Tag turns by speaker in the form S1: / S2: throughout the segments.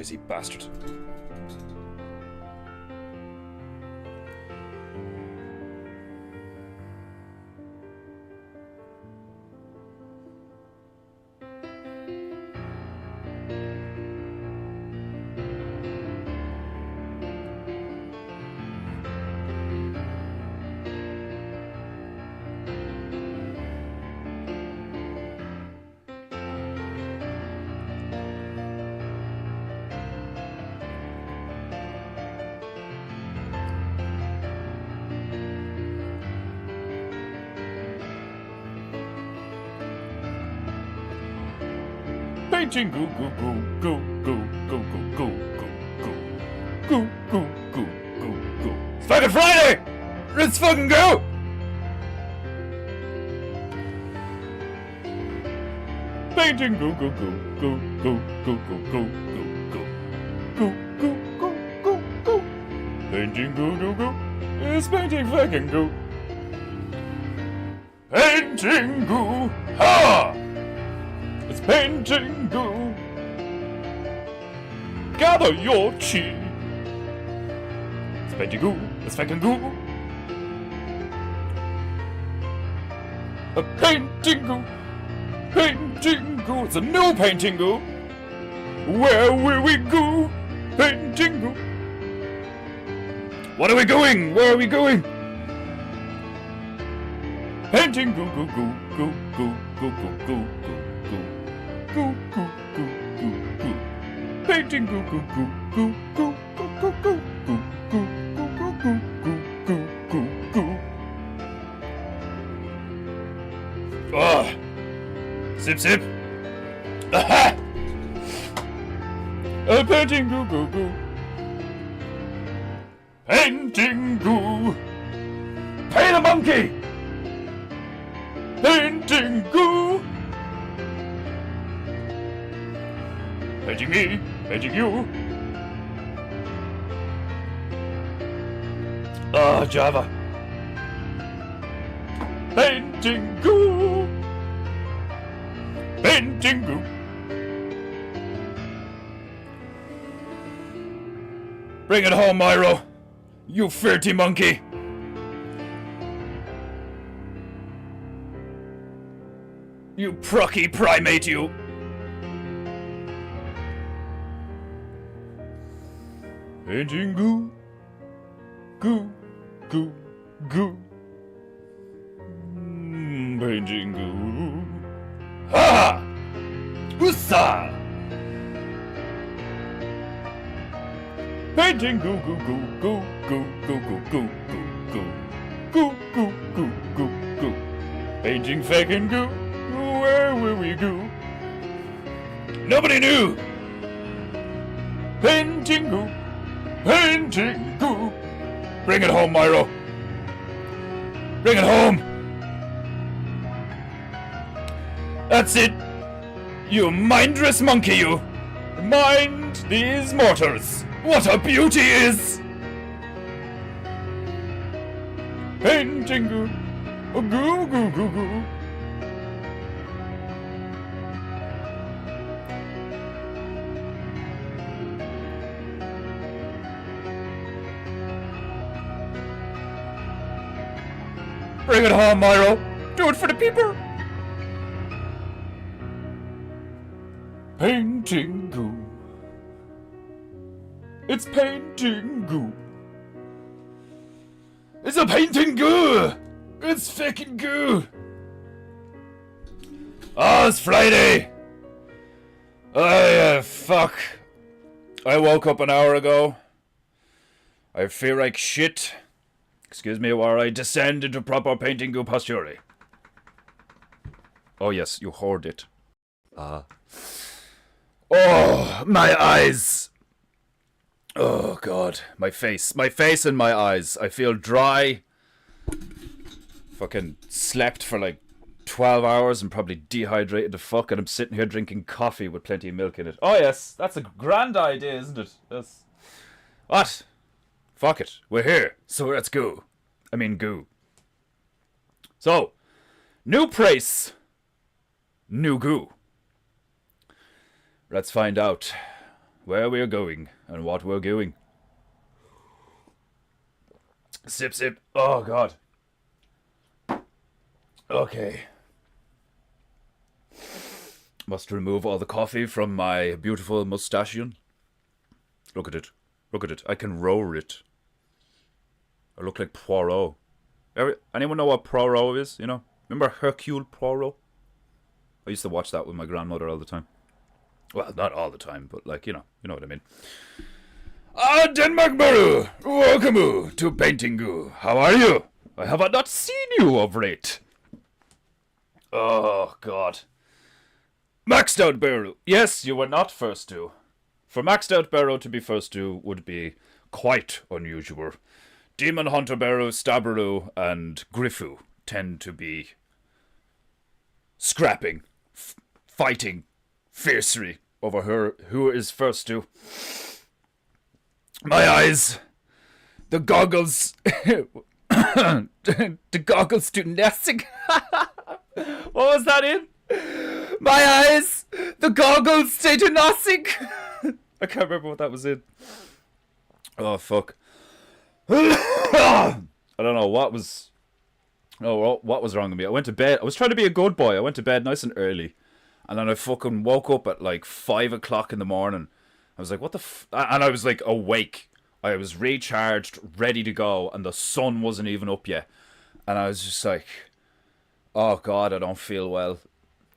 S1: noisy bastard. Painting goo goo goo goo goo goo goo goo goo goo goo goo goo goo. It's fucking Friday! Let's fucking go! Painting goo goo goo goo goo goo goo goo goo goo goo goo goo goo. Painting goo goo goo. It's painting fucking goo. Painting goo. Ha! It's painting goo. Gather your chi. It's painting goo. It's fucking goo. A painting goo. Painting goo. It's a new painting goo. Where will we go? Painting goo. What are we going? Where are we going? Painting goo goo goo goo goo goo goo goo goo. Goo goo goo goo goo. Painting goo goo goo goo goo goo goo goo goo goo goo goo goo goo goo. Ah, sip sip. Aha! A painting goo goo goo. Painting goo. Paint a monkey. Painting goo. Painting me, painting you. Ah, Java. Painting goo. Painting goo. Bring it home, Myro. You filthy monkey. You procky primate, you. Painting goo, goo, goo, goo. Painting goo. Ha! Ussa! Painting goo, goo, goo, goo, goo, goo, goo, goo, goo, goo, goo, goo, goo, goo. Painting fucking goo. Where will we go? Nobody knew. Painting goo. Painting goo. Bring it home, Myro. Bring it home. That's it. You mindless monkey, you. Mind these mortars. What a beauty is. Painting goo. Oh, goo, goo, goo, goo. Bring it home, Myro. Do it for the people. Painting goo. It's painting goo. It's a painting goo. It's fucking goo. Oh, it's Friday. Fuck. I woke up an hour ago. I feel like shit. Excuse me while I descend into proper painting goo posture. Oh yes, you hoard it. Oh, my eyes. Oh god, my face and my eyes. I feel dry. Fucking slept for like 12 hours and probably dehydrated the fuck, and I'm sitting here drinking coffee with plenty of milk in it. Oh yes, that's a grand idea, isn't it? Yes. What? Fuck it, we're here, so let's go. I mean goo. So, new price, new goo. Let's find out where we're going and what we're doing. Sip, sip. Oh, God. Okay. Must remove all the coffee from my beautiful mustachion. Look at it. Look at it. I can roll it. I look like Poirot. Anyone know what Poirot is? You know? Remember Hercule Poirot? I used to watch that with my grandmother all the time. Well, not all the time, but like, you know what I mean. Denmark Baru! Welcome to Paintingu. How are you? I have not seen you of late. Oh, God. Maxed out Baru. Yes, you were not first to. For Maxed out Baru to be first to would be quite unusual. Demon Hunter Baru, Stabaru, and Griffu tend to be scrapping, fighting fiercely over her who is first to. My eyes, the goggles, the goggles do nothing. What was that in? My eyes, the goggles, they do nothing. I can't remember what that was in. Oh, fuck. I don't know what was... Oh, what was wrong with me? I went to bed. I was trying to be a good boy. I went to bed nice and early. And then I fucking woke up at like 5 o'clock in the morning. I was like, what the and I was like awake. I was recharged, ready to go. And the sun wasn't even up yet. And I was just like, oh, God, I don't feel well.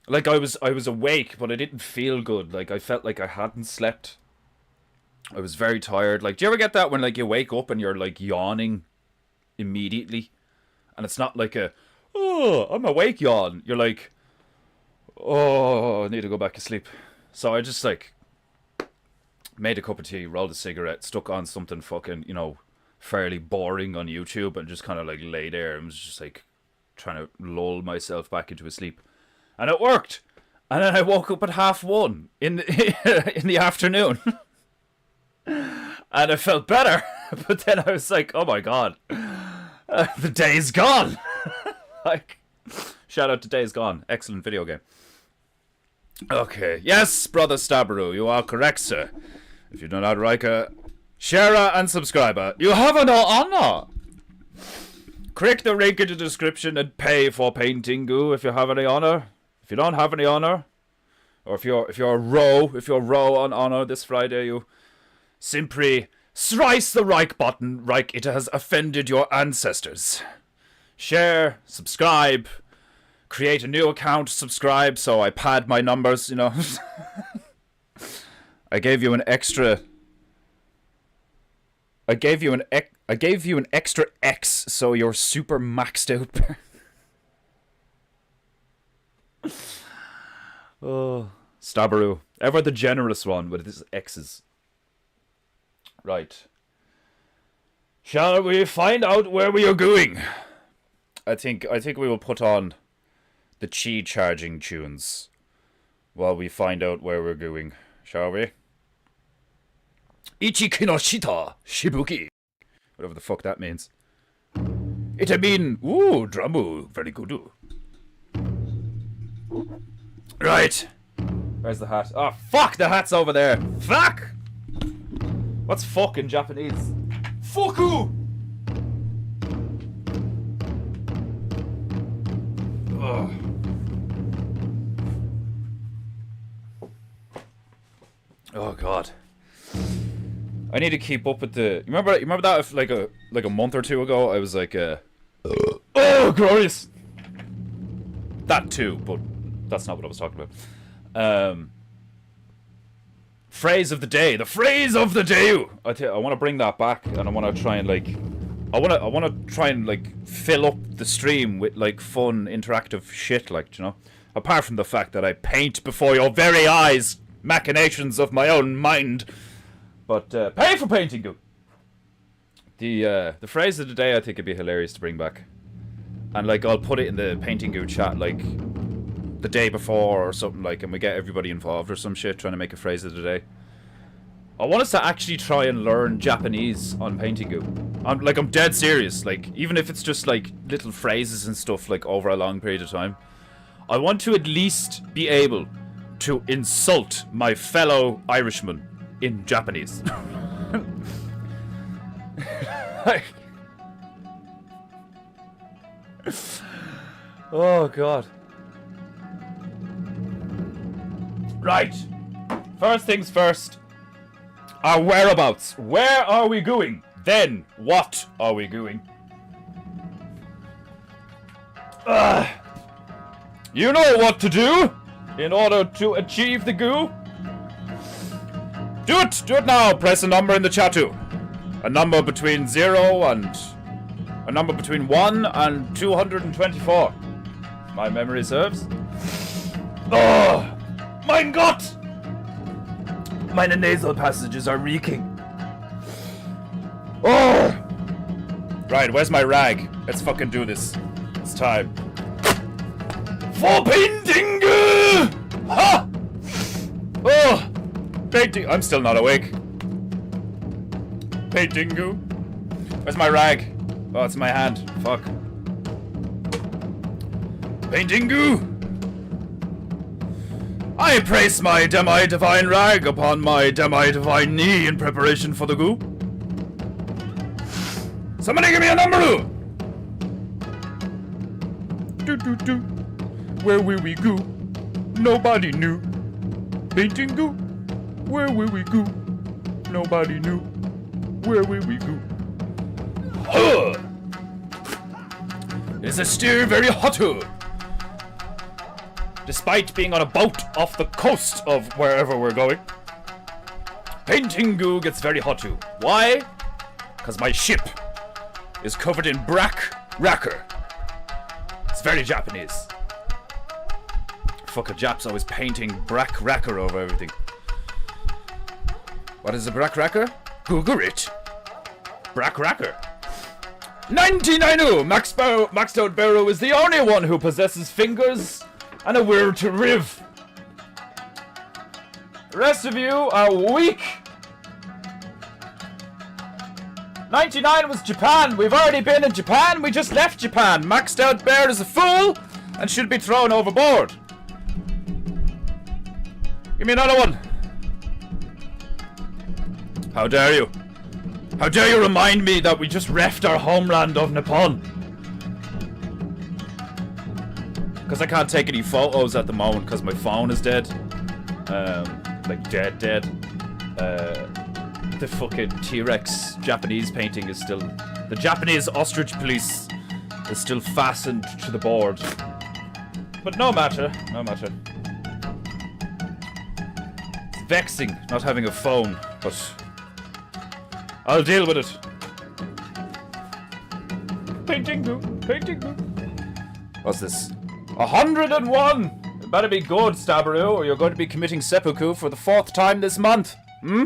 S1: Like, I was awake, but I didn't feel good. Like, I felt like I hadn't slept. I was very tired. Like, do you ever get that when, like, you wake up and you're, like, yawning immediately? And it's not like oh, I'm awake yawn. You're like, oh, I need to go back to sleep. So I just, like, made a cup of tea, rolled a cigarette, stuck on something fucking, fairly boring on YouTube, and just kind of, like, lay there and was just, like, trying to lull myself back into a sleep. And it worked. And then I woke up at 1:30 in the afternoon. And I felt better. But then I was like, oh my God. The day's gone. Like, shout out to Days Gone. Excellent video game. Okay. Yes, Brother Stabaru, you are correct, sir. If you do not like a sharer and subscriber, you have no honor. Click the link in the description and pay for Paintingu if you have any honor. If you don't have any honor, or if you're row on honor this Friday, you simply slice the like button like it has offended your ancestors. Share, subscribe, create a new account, subscribe, so I pad my numbers, I gave you an extra X, so you're super maxed out. Oh, Stabaru. Ever the generous one with his X's. Right. Shall we find out where we are going? I think we will put on the chi charging tunes while we find out where we're going, shall we? Ichi kinoshita shibuki. Whatever the fuck that means. It mean, ooh, drumu, very good. Right. Where's the hat? Oh, fuck, the hat's over there. Fuck! What's fuck in Japanese? Fuku! Ugh. Oh, God. I need to keep up with the... You remember that if, like a month or two ago, I was like, oh, glorious! That too, but that's not what I was talking about. Phrase of the day. The phrase of the day! I want to bring that back, and I want to try and, like... I want to try and, like, fill up the stream with, like, fun, interactive shit, like, Apart from the fact that I paint before your very eyes machinations of my own mind. But, pay for Paintingu! The phrase of the day I think would be hilarious to bring back. And, like, I'll put it in the Paintingu chat, like, the day before or something, like, and we get everybody involved or some shit trying to make a phrase of the day. I want us to actually try and learn Japanese on Paintingu. I'm dead serious, like, even if it's just, like, little phrases and stuff, like, over a long period of time. I want to at least be able to insult my fellow Irishmen in Japanese. Like, oh god. Right. First things first. Our whereabouts. Where are we going? Then, what are we going? You know what to do in order to achieve the goo. Do it! Do it now! Press a number in the chat too. A number between 0 and... a number between 1 and 224. My memory serves. Oh! Mein Gott! Meine nasal passages are reeking. Oh! Right, where's my rag? Let's fucking do this. It's time. For painting! Ha! Oh! Painting. I'm still not awake. Painting goo. Where's my rag? Oh, it's in my hand. Fuck. Painting goo. I place my demi-divine rag upon my demi-divine knee in preparation for the goo. Somebody give me a number! Do. Where will we go? Nobody knew. Painting goo. Where will we go? Nobody knew. Where will we go? Huh! It is still very hot. Despite being on a boat off the coast of wherever we're going. Painting goo gets very hot too. Why? Because my ship is covered in brack racquer. It's very Japanese. Fuck, a Jap's always painting brack racquer over everything. What is a brack racquer? Google it. Brack racquer. 99! Maxed out Barrow is the only one who possesses fingers and a will to live. The rest of you are weak. 99 was Japan. We've already been in Japan. We just left Japan. Maxed out Bear is a fool and should be thrown overboard. Give me another one. How dare you? How dare you remind me that we just refed our homeland of Nippon? Because I can't take any photos at the moment because my phone is dead. Like dead. The fucking T-Rex Japanese painting is still... The Japanese ostrich police is still fastened to the board. But no matter. It's vexing not having a phone, but I'll deal with it. Painting goo. What's this? 101! It better be good, Stabaru, or you're going to be committing seppuku for the 4th time this month. Hmm?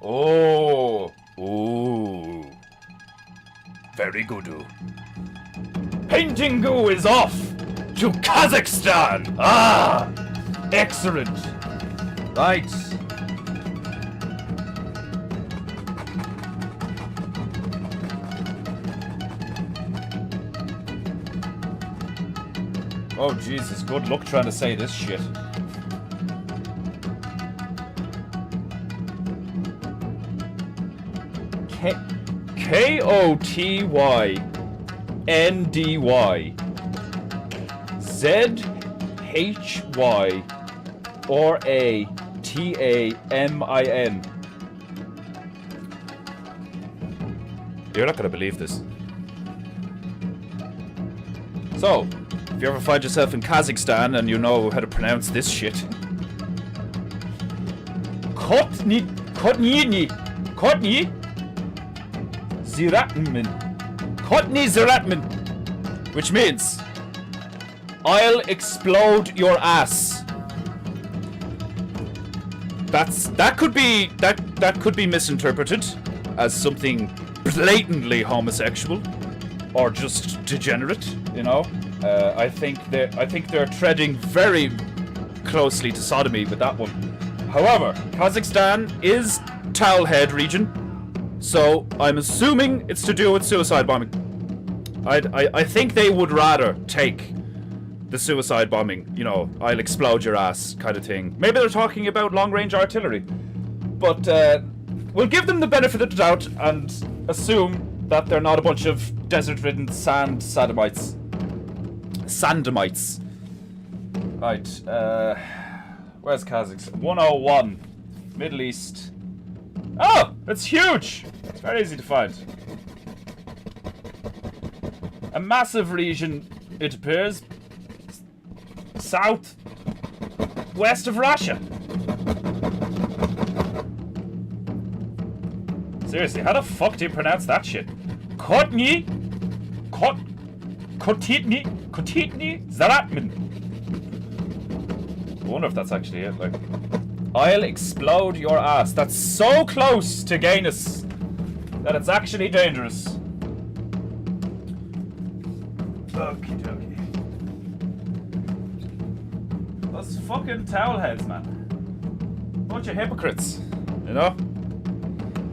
S1: Oh. Ooh. Very good. Painting goo is off to Kazakhstan. Ah. Excellent. Right. Oh Jesus, good luck trying to say this shit. K-O-T-Y-N-D-Y Z-H-Y-R-A-T-A-M-I-N. You're not gonna believe this. So, if you ever find yourself in Kazakhstan and you know how to pronounce this shit. Kotni Ziratman, which means I'll explode your ass. That could be misinterpreted as something blatantly homosexual or just degenerate, you know. I think they're treading very closely to sodomy with that one. However, Kazakhstan is Towelhead region, so I'm assuming it's to do with suicide bombing. I think they would rather take the suicide bombing, you know, I'll explode your ass kind of thing. Maybe they're talking about long-range artillery. But we'll give them the benefit of the doubt and assume that they're not a bunch of desert-ridden sandamites. Right, where's Kazakhstan? 101. Middle East. Oh, it's huge! It's very easy to find. A massive region, it appears. South west of Russia. Seriously, how the fuck do you pronounce that shit? Kotny? Kotitny? Zaratmin. I wonder if that's actually it, like. I'll explode your ass. That's so close to gayness that it's actually dangerous. Okie dokie. Those fucking towel heads, man. Bunch of hypocrites, you know?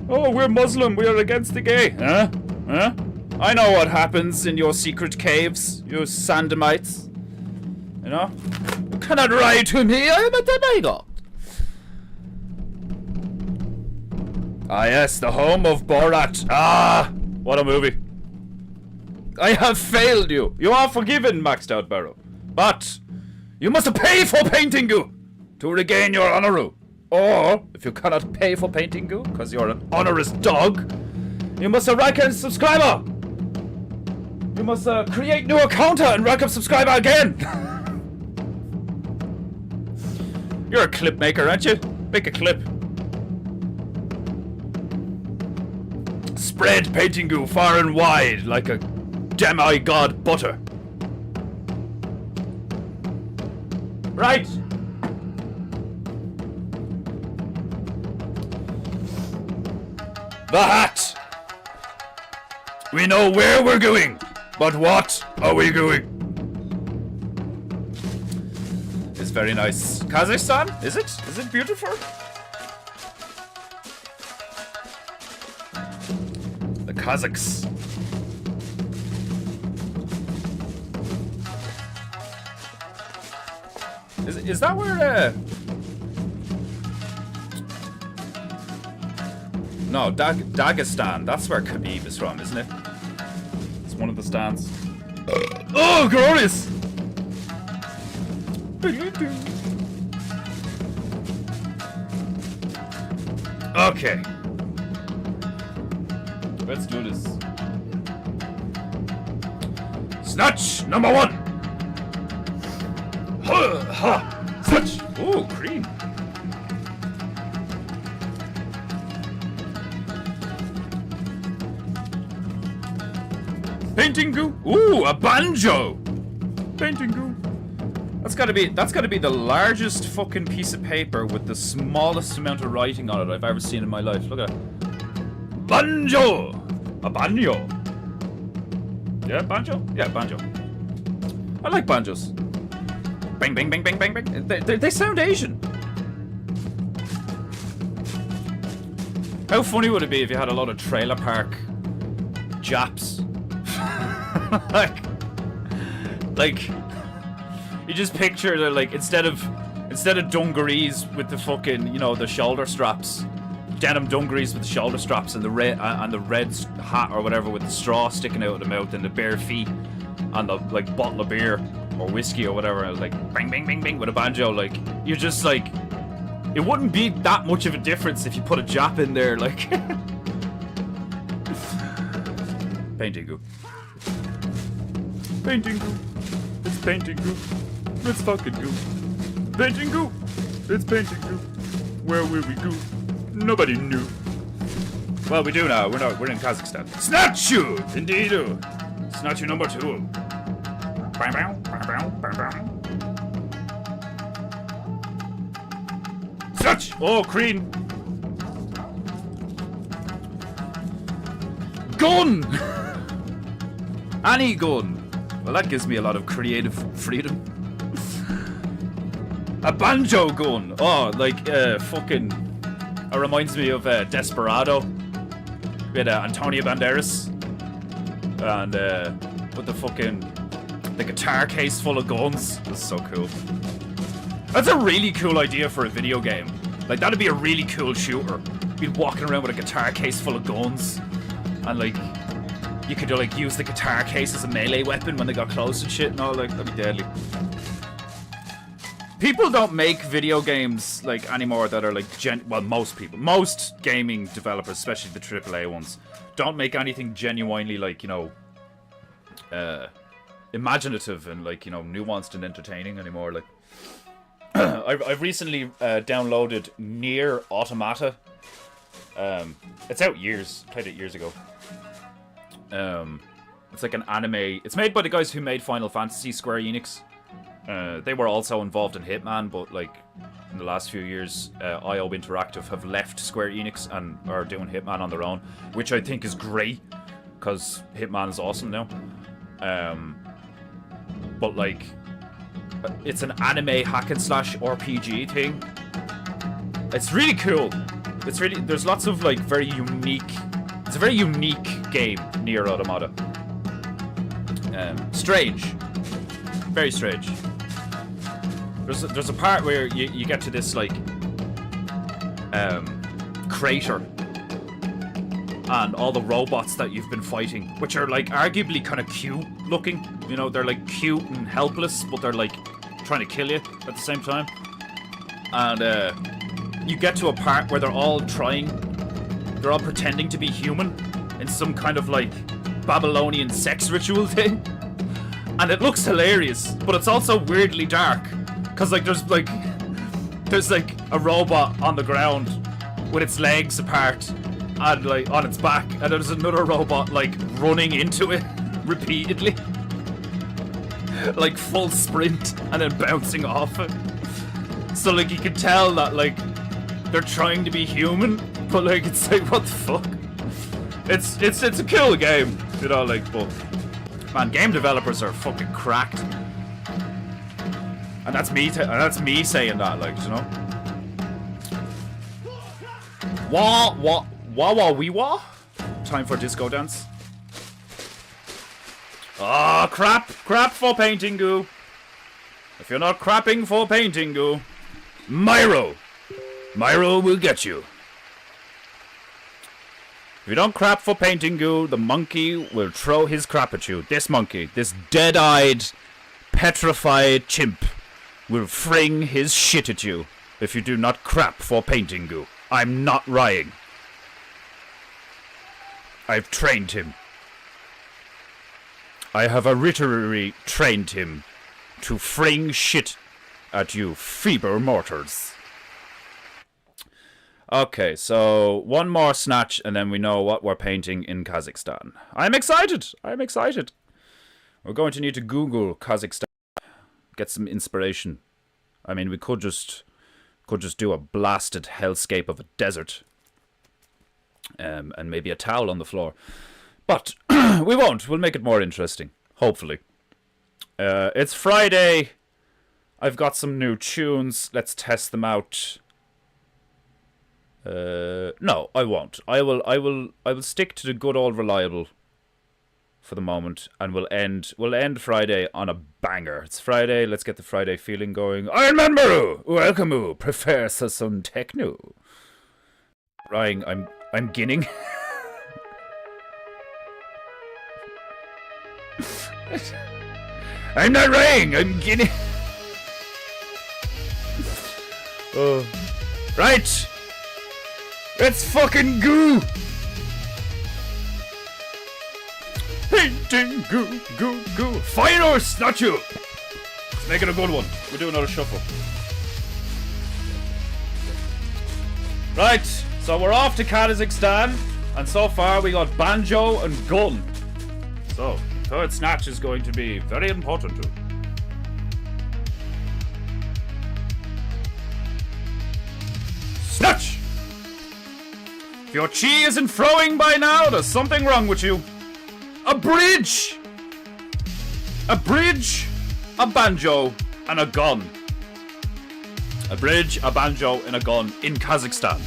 S1: Oh, we're Muslim, we are against the gay. Huh? Huh? I know what happens in your secret caves, you Sandamites. You know? You cannot lie to me, I am a demigod. Ah yes, the home of Borat. Ah, what a movie. I have failed you. You are forgiven, Maxed Out Barrow. But you must pay for PEINTEINGU to regain your honor. Or, if you cannot pay for PEINTEINGU, because you're an honorous dog, you must rank a subscriber. You must create new account and rank up subscriber again. You're a clip maker, aren't you? Make a clip. Spread PEINTEINGU far and wide like a demigod butter. Right. The hat. We know where we're going, but what are we going? It's very nice. Kazakhstan? Is it? Is it beautiful? The Kazakhs. Is that where no, Dagestan. That's where Khabib is from, isn't it? It's one of the stands. Oh, glorious! Okay. Let's do this. Snatch number 1. Ha ha. Snatch. Ooh, cream. PEINTEINGU. Ooh, a banjo. PEINTEINGU. That's gotta be the largest fucking piece of paper with the smallest amount of writing on it I've ever seen in my life. Look at that. Banjo. A banjo. Yeah, banjo? Yeah, banjo. I like banjos. Bang, bang, bang, bang, bang, bang. They sound Asian. How funny would it be if you had a lot of trailer park Japs? like, you just picture the, like, instead of dungarees with the fucking, you know, the shoulder straps, denim dungarees with the shoulder straps and the red hat or whatever with the straw sticking out of the mouth and the bare feet and the like bottle of beer or whiskey or whatever, like bang bang bang bang with a banjo. Like, you're just like, it wouldn't be that much of a difference if you put a Jap in there, like. PEINTEINGU. PEINTEINGU. It's PEINTEINGU. It's fucking goo. PEINTEINGU. It's PEINTEINGU. Where will we go? Nobody knew. Well, we do now. We're in Kazakhstan. Snatch you! Indeed. Snatch you number 2. Bang, bang, bang, bang, bang, bang. Snatch! Oh, cream. Gun! Any gun. Well, that gives me a lot of creative freedom. A banjo gun. Oh, like, fucking... It reminds me of Desperado. With Antonio Banderas. And, with the guitar case full of guns. That's so cool. That's a really cool idea for a video game. Like, that'd be a really cool shooter. Be walking around with a guitar case full of guns, and like, you could like use the guitar case as a melee weapon when they got close and shit and all. Like, that'd be deadly. People don't make video games like anymore that are like well, most gaming developers, especially the AAA ones, don't make anything genuinely like, you know, imaginative and like, you know, nuanced and entertaining anymore. Like, I've recently downloaded Nier Automata. It's out played it years ago. It's like an anime. It's made by the guys who made Final Fantasy, Square Enix. They were also involved in Hitman, but like in the last few years, IO Interactive have left Square Enix and are doing Hitman on their own, which I think is great because Hitman is awesome now. But like, it's an anime hack and slash RPG thing. It's really cool. There's lots of like very unique. It's a very unique game, Nier Automata. Strange, very strange. There's a part where you get to this like crater, and all the robots that you've been fighting, which are like arguably kind of cute looking. You know, they're like cute and helpless, but they're like trying to kill you at the same time. And you get to a part where they're all pretending to be human in some kind of like Babylonian sex ritual thing. And it looks hilarious, but it's also weirdly dark. Cause like there's like a robot on the ground with its legs apart and like on its back, and there's another robot like running into it repeatedly. Like full sprint and then bouncing off it. So like you can tell that like they're trying to be human, but like it's like, what the fuck? It's a cool game, you know, like, but man, game developers are fucking cracked. And that's me saying that, like, you know. Wah. Time for disco dance. Ah, crap for painting goo. If you're not crapping for painting goo, Myro will get you. If you don't crap for painting goo, the monkey will throw his crap at you. This monkey, this dead-eyed, petrified chimp, will fling his shit at you if you do not crap for painting goo. I'm not lying. I've trained him. I have literally trained him to fling shit at you feeble mortals. Okay, so one more snatch and then we know what we're painting in Kazakhstan. I'm excited. We're going to need to Google Kazakhstan, get some inspiration. I mean, we could just do a blasted hellscape of a desert, and maybe a towel on the floor, but we won't. We'll make it more interesting, hopefully. It's Friday. I've got some new tunes. Let's test them out. No, I won't. I will stick to the good old reliable for the moment, and we'll end Friday on a banger. It's Friday. Let's get the Friday feeling going. I remember. Welcome, Professor Sun Techno. Ryan, I'm ginning. I'm not Ryan. I'm ginning. Oh, right. It's fucking goo. Painting goo. Fire not you. Let's make it a good one. We'll do another shuffle. Right, so we're off to Kazakhstan, and so far we got banjo and gun. So, third snatch is going to be very important too. Snatch! If your chi isn't flowing by now, there's something wrong with you. A bridge! A bridge, a banjo, and a gun. A bridge, a banjo, and a gun in Kazakhstan.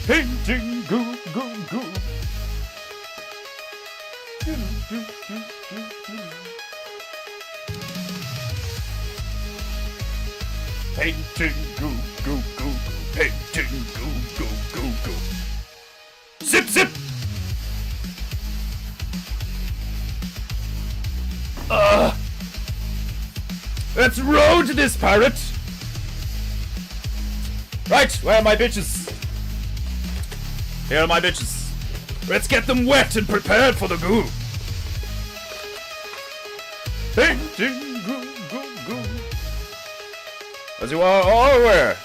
S1: Painting goo. Painting goo goo goo goo. Painting goo goo goo goo. Zip zip. Let's row to this parrot. Right, where are my bitches? Here are my bitches. Let's get them wet and prepared for the goo. Painting goo goo goo. As you are all aware,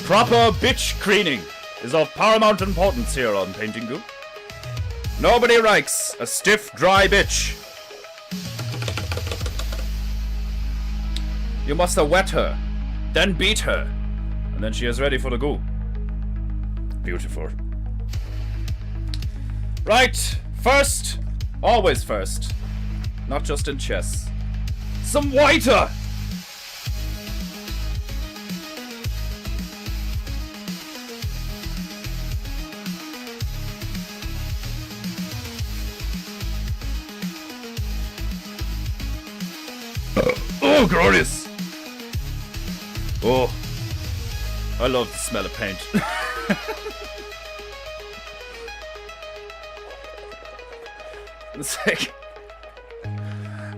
S1: proper bitch cleaning is of paramount importance here on Painting Goo. Nobody likes a stiff, dry bitch. You must have wet her, then beat her, and then she is ready for the goo. Beautiful. Right, first, always first, not just in chess. Some whiter! Oh, glorious! Oh, I love the smell of paint. It's like,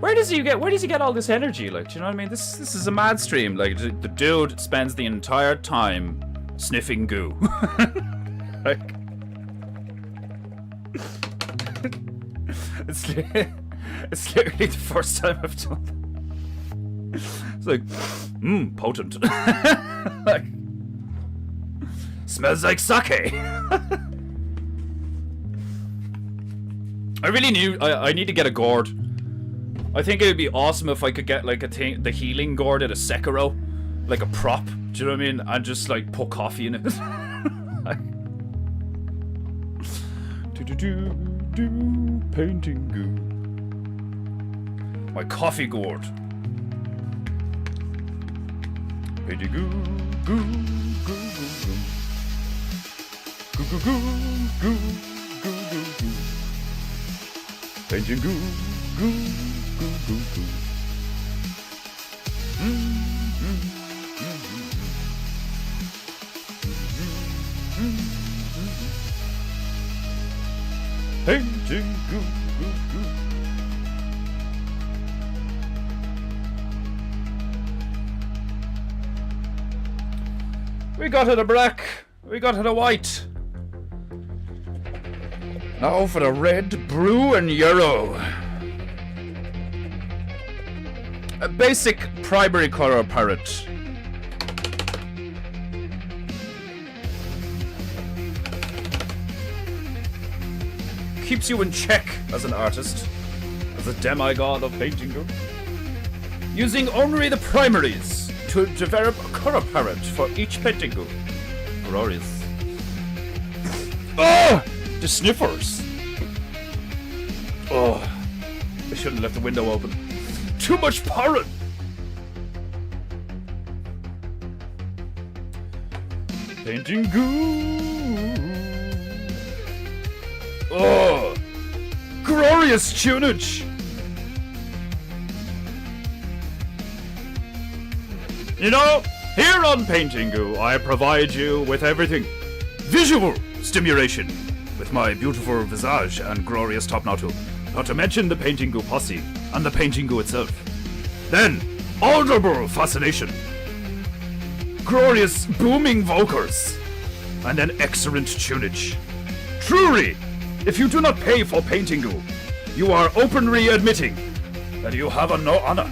S1: where does he get all this energy? Like, do you know what I mean? This is a mad stream. Like, the dude spends the entire time sniffing goo. Like, it's literally the first time I've done that. It's like, potent. Like, smells like sake. I really I need to get a gourd. I think it would be awesome if I could get like the healing gourd at a Sekiro, like a prop. Do you know what I mean? And just like put coffee in it. Like, painting goo. My coffee gourd. Painting goo, goo, goo, goo, goo. Goo, goo, goo, goo, goo, goo, goo. Painting goo, goo, goo, goo, goo. Painting goo, goo, goo. We got it a black, we got it a white. Now for the red, blue, and yellow. A basic primary color palette. Keeps you in check as an artist, as a demigod of painting. Using only the primaries to develop a color palette for each painting. Glorious. Oh! The sniffers. Oh, I shouldn't have left the window open. Too much pollen. Painting goo. Oh, glorious tunage. You know, here on Painting Goo, I provide you with everything. Visual stimulation. With my beautiful visage and glorious top knot, not to mention the Painting Goo posse and the Painting Goo itself. Then, audible fascination, glorious booming vocals, and an excellent tunage. Truly, if you do not pay for Painting Goo, you are openly admitting that you have no honor.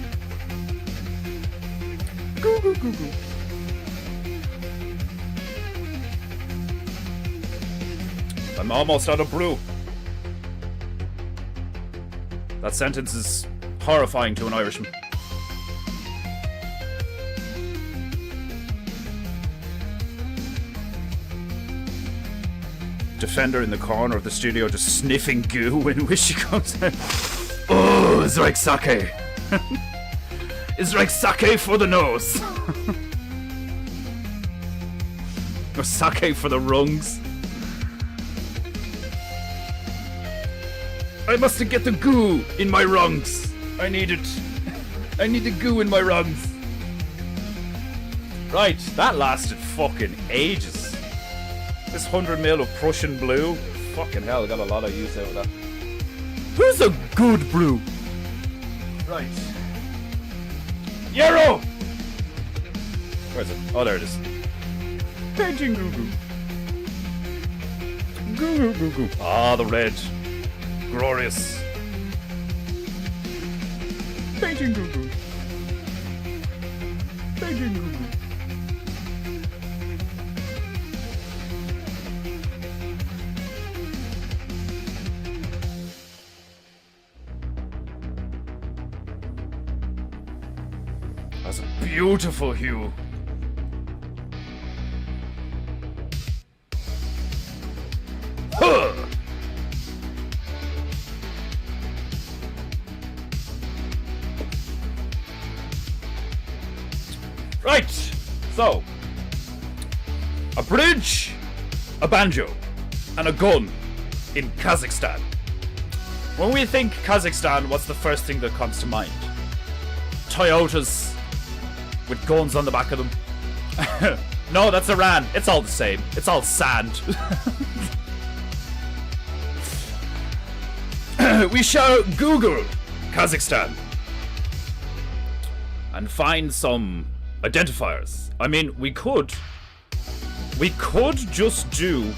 S1: Goo goo goo goo. I'm almost out of brew. That sentence is horrifying to an Irishman. Defender in the corner of the studio just sniffing goo when she comes in. Oh, it's like sake. It's like sake for the nose. Or sake for the rungs. I must get the goo in my rungs. I need it. I need the goo in my rungs. Right, that lasted fucking ages. This 100ml of Prussian blue. Fucking hell, got a lot of use out of that. Who's a good blue? Right. Yarrow! Where is it? Oh, there it is. Painting goo goo. Goo goo goo goo. Ah, the red. Glorious. Painting goo goo. Painting goo goo. That's a beautiful hue. Huh. Right, so a bridge, a banjo, and a gun in Kazakhstan. When we think Kazakhstan, what's the first thing that comes to mind? Toyotas with guns on the back of them. No, that's Iran. It's all the same. It's all sand. We shall Google Kazakhstan and find some identifiers. I mean, we could just do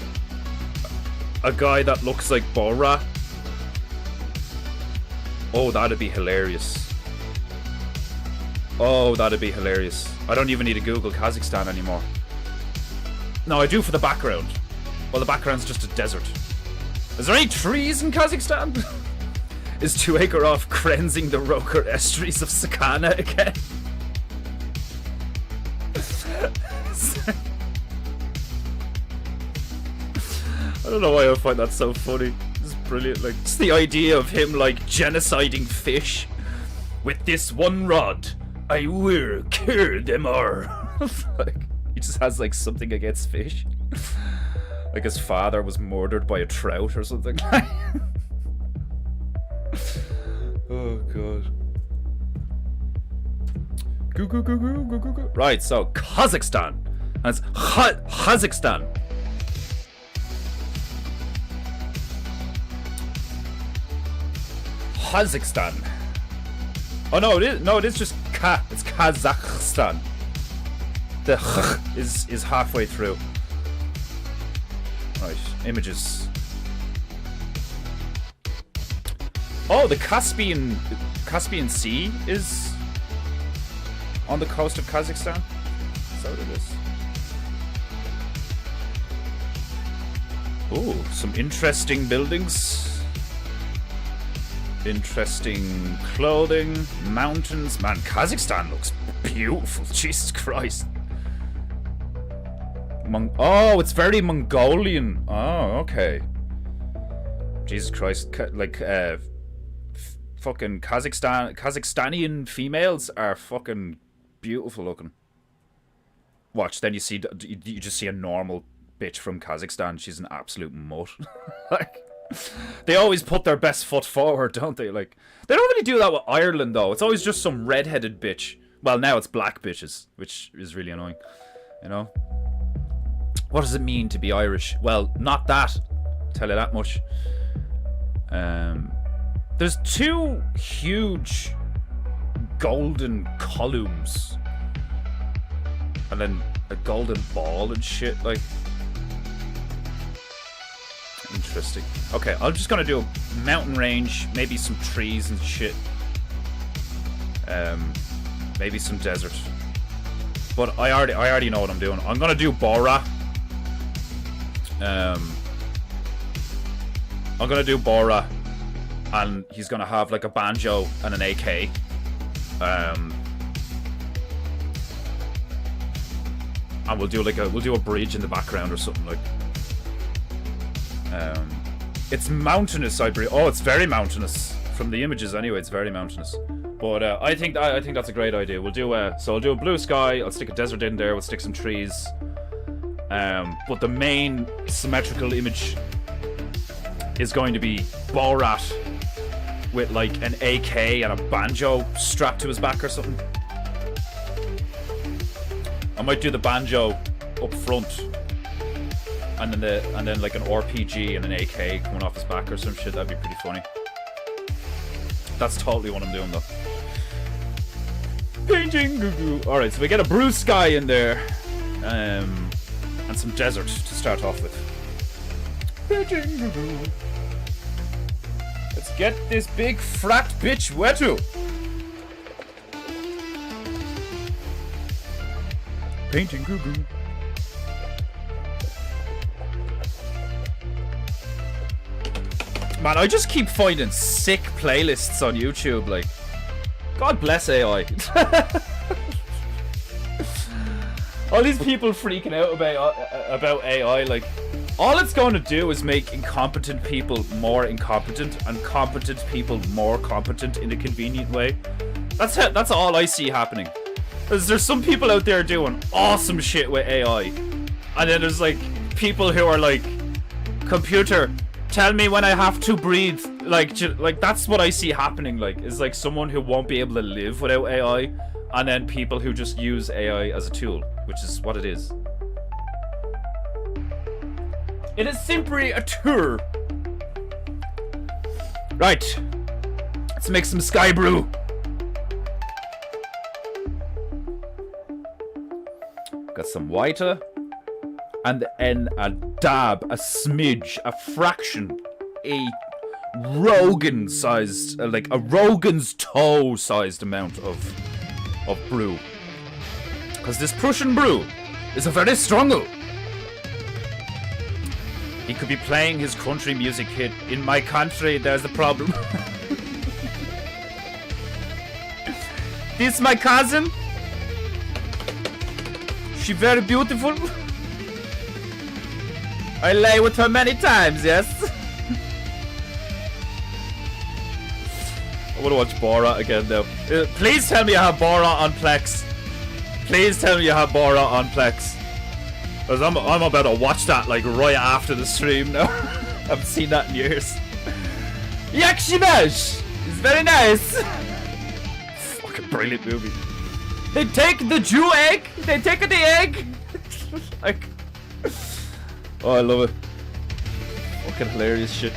S1: a guy that looks like Bora. Oh, that'd be hilarious. Oh, that'd be hilarious. I don't even need to Google Kazakhstan anymore. No, I do for the background. Well, the background's just a desert. Is there any trees in Kazakhstan? Is 2 Acre off cleansing the Roker estuaries of Sakana again? I don't know why I find that so funny. It's brilliant. Like, it's the idea of him like genociding fish with this one rod. I will kill them all. Like, he just has like something against fish. Like his father was murdered by a trout or something. Oh god. Goo goo goo goo goo goo goo. Right, so Kazakhstan. That's Kazakhstan. Kazakhstan. Oh no, it is just Ka. It's Kazakhstan. The is halfway through. Right, images. Oh, the Caspian Sea is on the coast of Kazakhstan. Is that what it is? Oh, some interesting buildings. Interesting clothing, mountains. Man, Kazakhstan looks beautiful. Jesus Christ. Oh, it's very Mongolian. Oh, okay. Jesus Christ. Fucking Kazakhstanian females are fucking beautiful looking. Watch, then you just see a normal bitch from Kazakhstan. She's an absolute mutt. Like, they always put their best foot forward, don't they? Like, they don't really do that with Ireland, though. It's always just some red-headed bitch. Well, now it's black bitches, which is really annoying. You know? What does it mean to be Irish? Well, not that. I'll tell you that much. There's 2 huge golden columns. And then a golden ball and shit, like... Interesting. Okay, I'm just gonna do a mountain range, maybe some trees and shit. Maybe some desert. But I already know what I'm doing. I'm gonna do Bora. I'm gonna do Bora, and he's gonna have like a banjo and an AK. And we'll do a bridge in the background or something like. It's mountainous, I believe. Oh, it's very mountainous from the images. Anyway, it's very mountainous. But I think that's a great idea. We'll do I'll do a blue sky. I'll stick a desert in there. We'll stick some trees. But the main symmetrical image is going to be Borat with like an AK and a banjo strapped to his back or something. I might do the banjo up front, and then like an RPG and an AK coming off his back or some shit. That'd be pretty funny. That's totally what I'm doing though. Painting goo goo. All right, so we get a blue sky in there, and some desert to start off with. Painting goo goo. Let's get this big frat bitch wetu. Painting goo goo. Man, I just keep finding sick playlists on YouTube, like, God bless AI. All these people freaking out about AI, like, all it's going to do is make incompetent people more incompetent and competent people more competent in a convenient way. That's all I see happening. There's some people out there doing awesome shit with AI, and then there's like people who are like, computer, tell me when I have to breathe. Like that's what I see happening. Like, is like someone who won't be able to live without AI, and then people who just use AI as a tool, which is what it is. It is simply a tour. Right. Let's make some sky brew. Got some whiter. And then a dab, a smidge, a fraction, a Rogan-sized, like a Rogan's toe-sized amount of brew. Because this Prussian brew is a very strong. He could be playing his country music hit, "In My Country, There's a Problem." This my cousin. She very beautiful. I lay with her many times, yes. I want to watch Borat again now. Please tell me you have Borat on Plex. Please tell me you have Borat on Plex. Because I'm about to watch that like right after the stream now. I haven't seen that in years. Yakshimash! It's very nice. Fucking brilliant movie. They take the Jew egg. They take the egg. Like, oh, I love it. Fucking hilarious shit.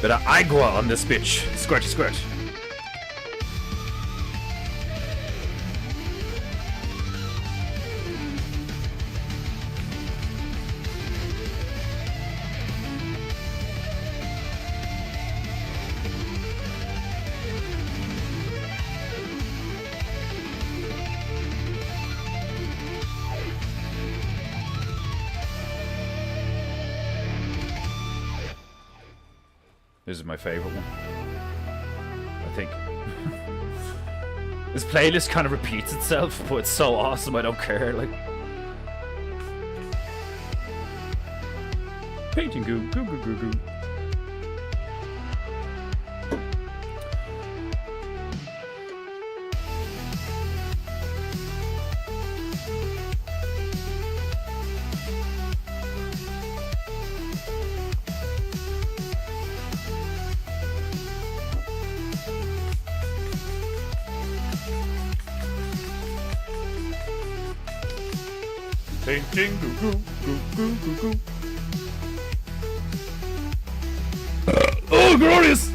S1: Bit of agua on this bitch. Squirty squirt. This is my favorite one, I think. This playlist kind of repeats itself, but it's so awesome I don't care. Like, painting goo goo goo goo goo. Painting goo goo goo goo goo goo. Oh, glorious!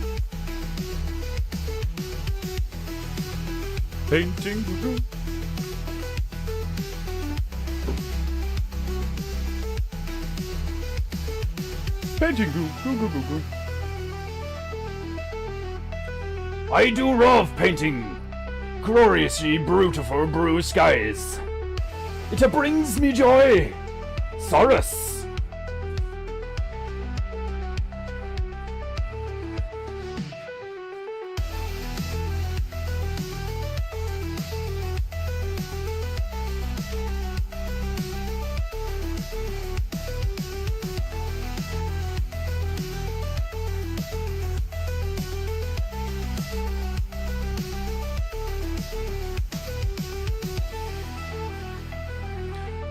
S1: Painting goo goo. Painting goo goo goo goo goo. I do love painting gloriously beautiful blue skies. It brings me joy, solace.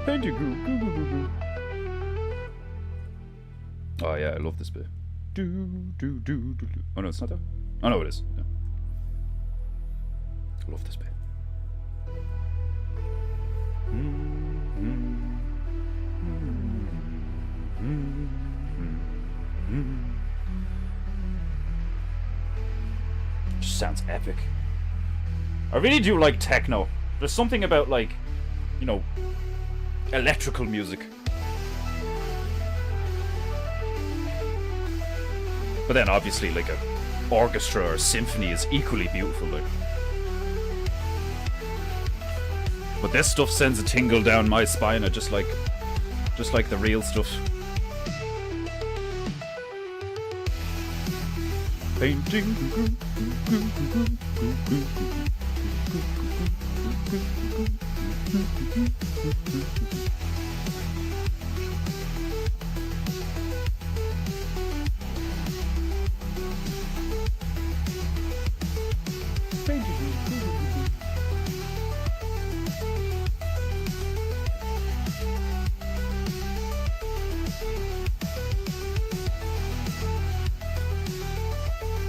S1: Painting. Oh yeah, I love this bit. Oh no, it's not that. Oh no, it is. Yeah. I love this bit. Just sounds epic. I really do like techno. There's something about, like, you know, electrical music. But then obviously like a orchestra or a symphony is equally beautiful, like. But this stuff sends a tingle down my spine, just like the real stuff. Painting.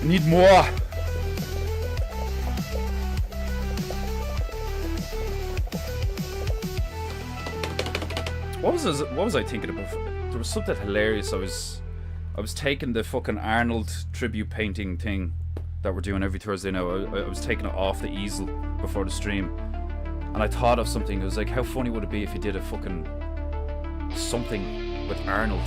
S1: Need more. What was I thinking about? There was something hilarious. I was taking the fucking Arnold tribute painting thing that we're doing every Thursday now. I was taking it off the easel before the stream, and I thought of something. It was like, how funny would it be if you did a fucking something with Arnold?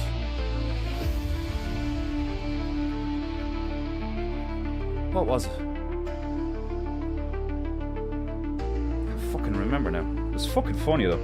S1: What was it? I can't fucking remember now. It was fucking funny though.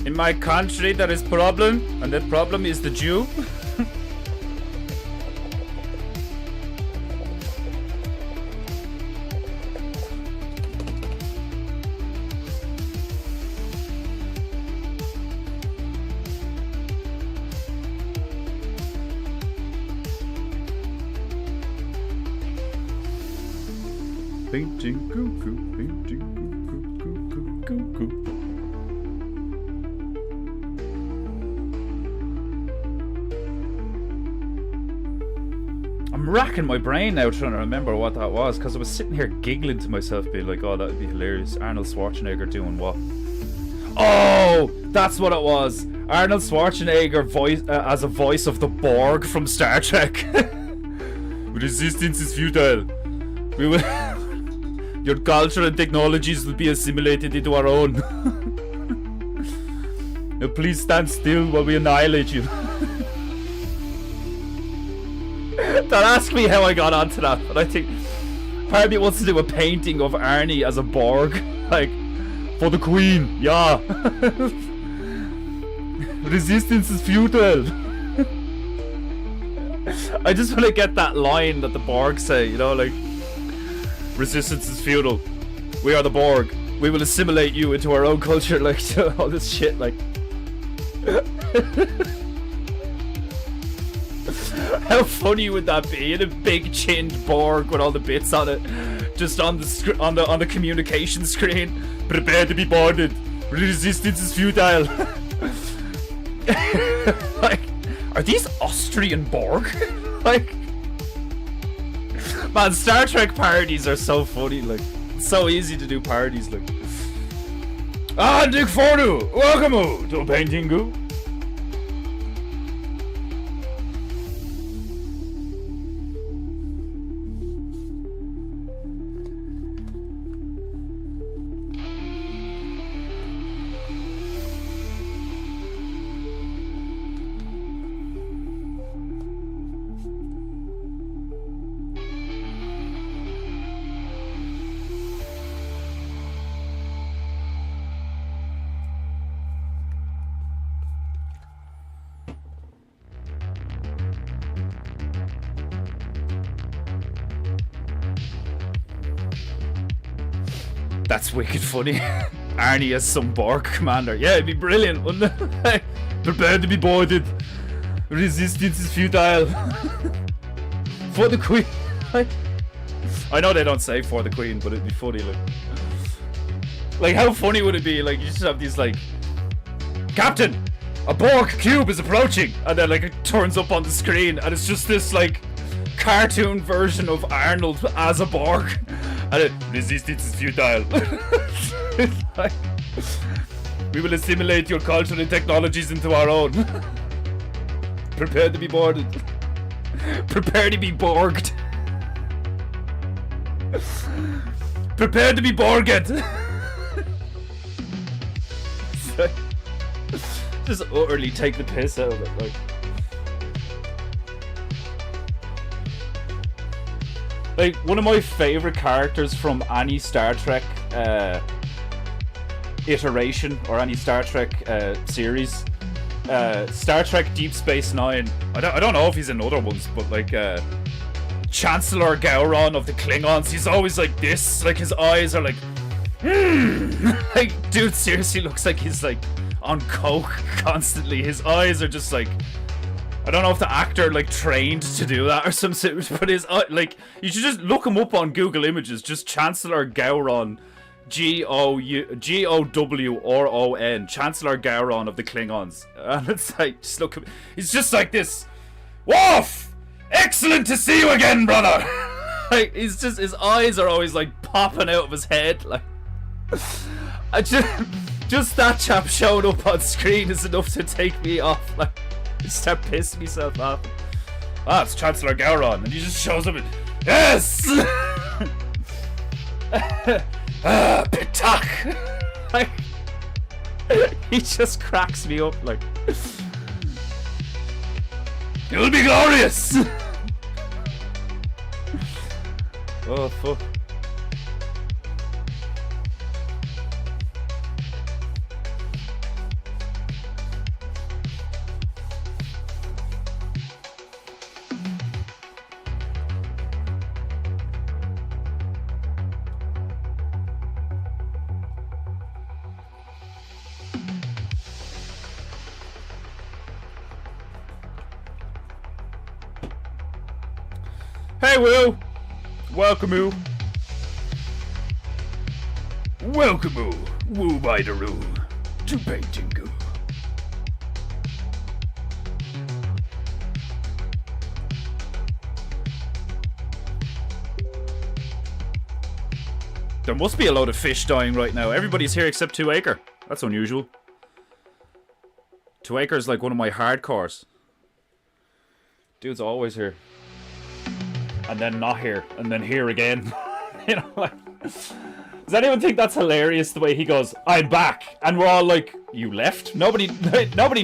S1: In my country there is problem, and that problem is the Jew. Painting cuckoo, painting cuckoo, cuckoo, cuckoo. I'm racking my brain now trying to remember what that was, because I was sitting here giggling to myself, being like, oh, that would be hilarious. Arnold Schwarzenegger doing what? Oh, that's what it was. Arnold Schwarzenegger voice as a voice of the Borg from Star Trek. Resistance is futile. We will your culture and technologies will be assimilated into our own. Now please stand still while we annihilate you. Don't ask me how I got onto that, but I think part of me wants to do a painting of Arnie as a Borg, like, for the Queen, yeah. Resistance is futile. I just want to get that line that the Borg say, you know, like, resistance is futile. We are the Borg. We will assimilate you into our own culture, like, all this shit, like. How funny would that be? In a big chinned Borg with all the bits on it, just on the on the communication screen. Prepare to be boarded. Resistance is futile. Like, are these Austrian Borg? Like, man, Star Trek parodies are so funny. Like, it's so easy to do parodies. Like, Dick Fordu, welcome to Paintingu. That's wicked funny. Arnie as some Borg commander. Yeah, it'd be brilliant, wouldn't it? Prepare to be boarded. Resistance is futile. For the Queen. I know they don't say for the Queen, but it'd be funny. Like, how funny would it be? Like, you just have these, like, Captain, a Borg cube is approaching, and then like it turns up on the screen, and it's just this like cartoon version of Arnold as a Borg, and it resistance is futile. Like, we will assimilate your culture and technologies into our own. Prepare to be boarded. Prepare to be Borged. Prepare to be Borged. Just utterly take the piss out of it, like one of my favorite characters from any Star Trek iteration or any Star Trek series, Star Trek Deep Space Nine. I don't know if he's in other ones, but like Chancellor Gowron of the Klingons, he's always like this, like his eyes are like, like dude seriously looks like he's like on coke constantly. His eyes are just like, I don't know if the actor like trained to do that or something, but his like, you should just look him up on Google Images, just Chancellor Gowron, Gowron, Chancellor Gowron of the Klingons, and it's like, just look, he's just like this. Worf, excellent to see you again, brother. Like, he's just, his eyes are always like popping out of his head, like. I just that chap showing up on screen is enough to take me off. Like, start pissing myself off. Ah, it's Chancellor Gowron, and he just shows up and yes. Pitak. Like, he just cracks me up. Like, you'll be glorious. Oh fuck. Hey Will! Welcome-oo. Welcome-oo, woo by the roo, to Paintingu. There must be a load of fish dying right now. Everybody's here except 2Acre. That's unusual. 2Acre is like one of my hardcores. Dude's always here. And then not here, and then here again. You know, like, does anyone think that's hilarious the way he goes, I'm back, and we're all like, you left? Nobody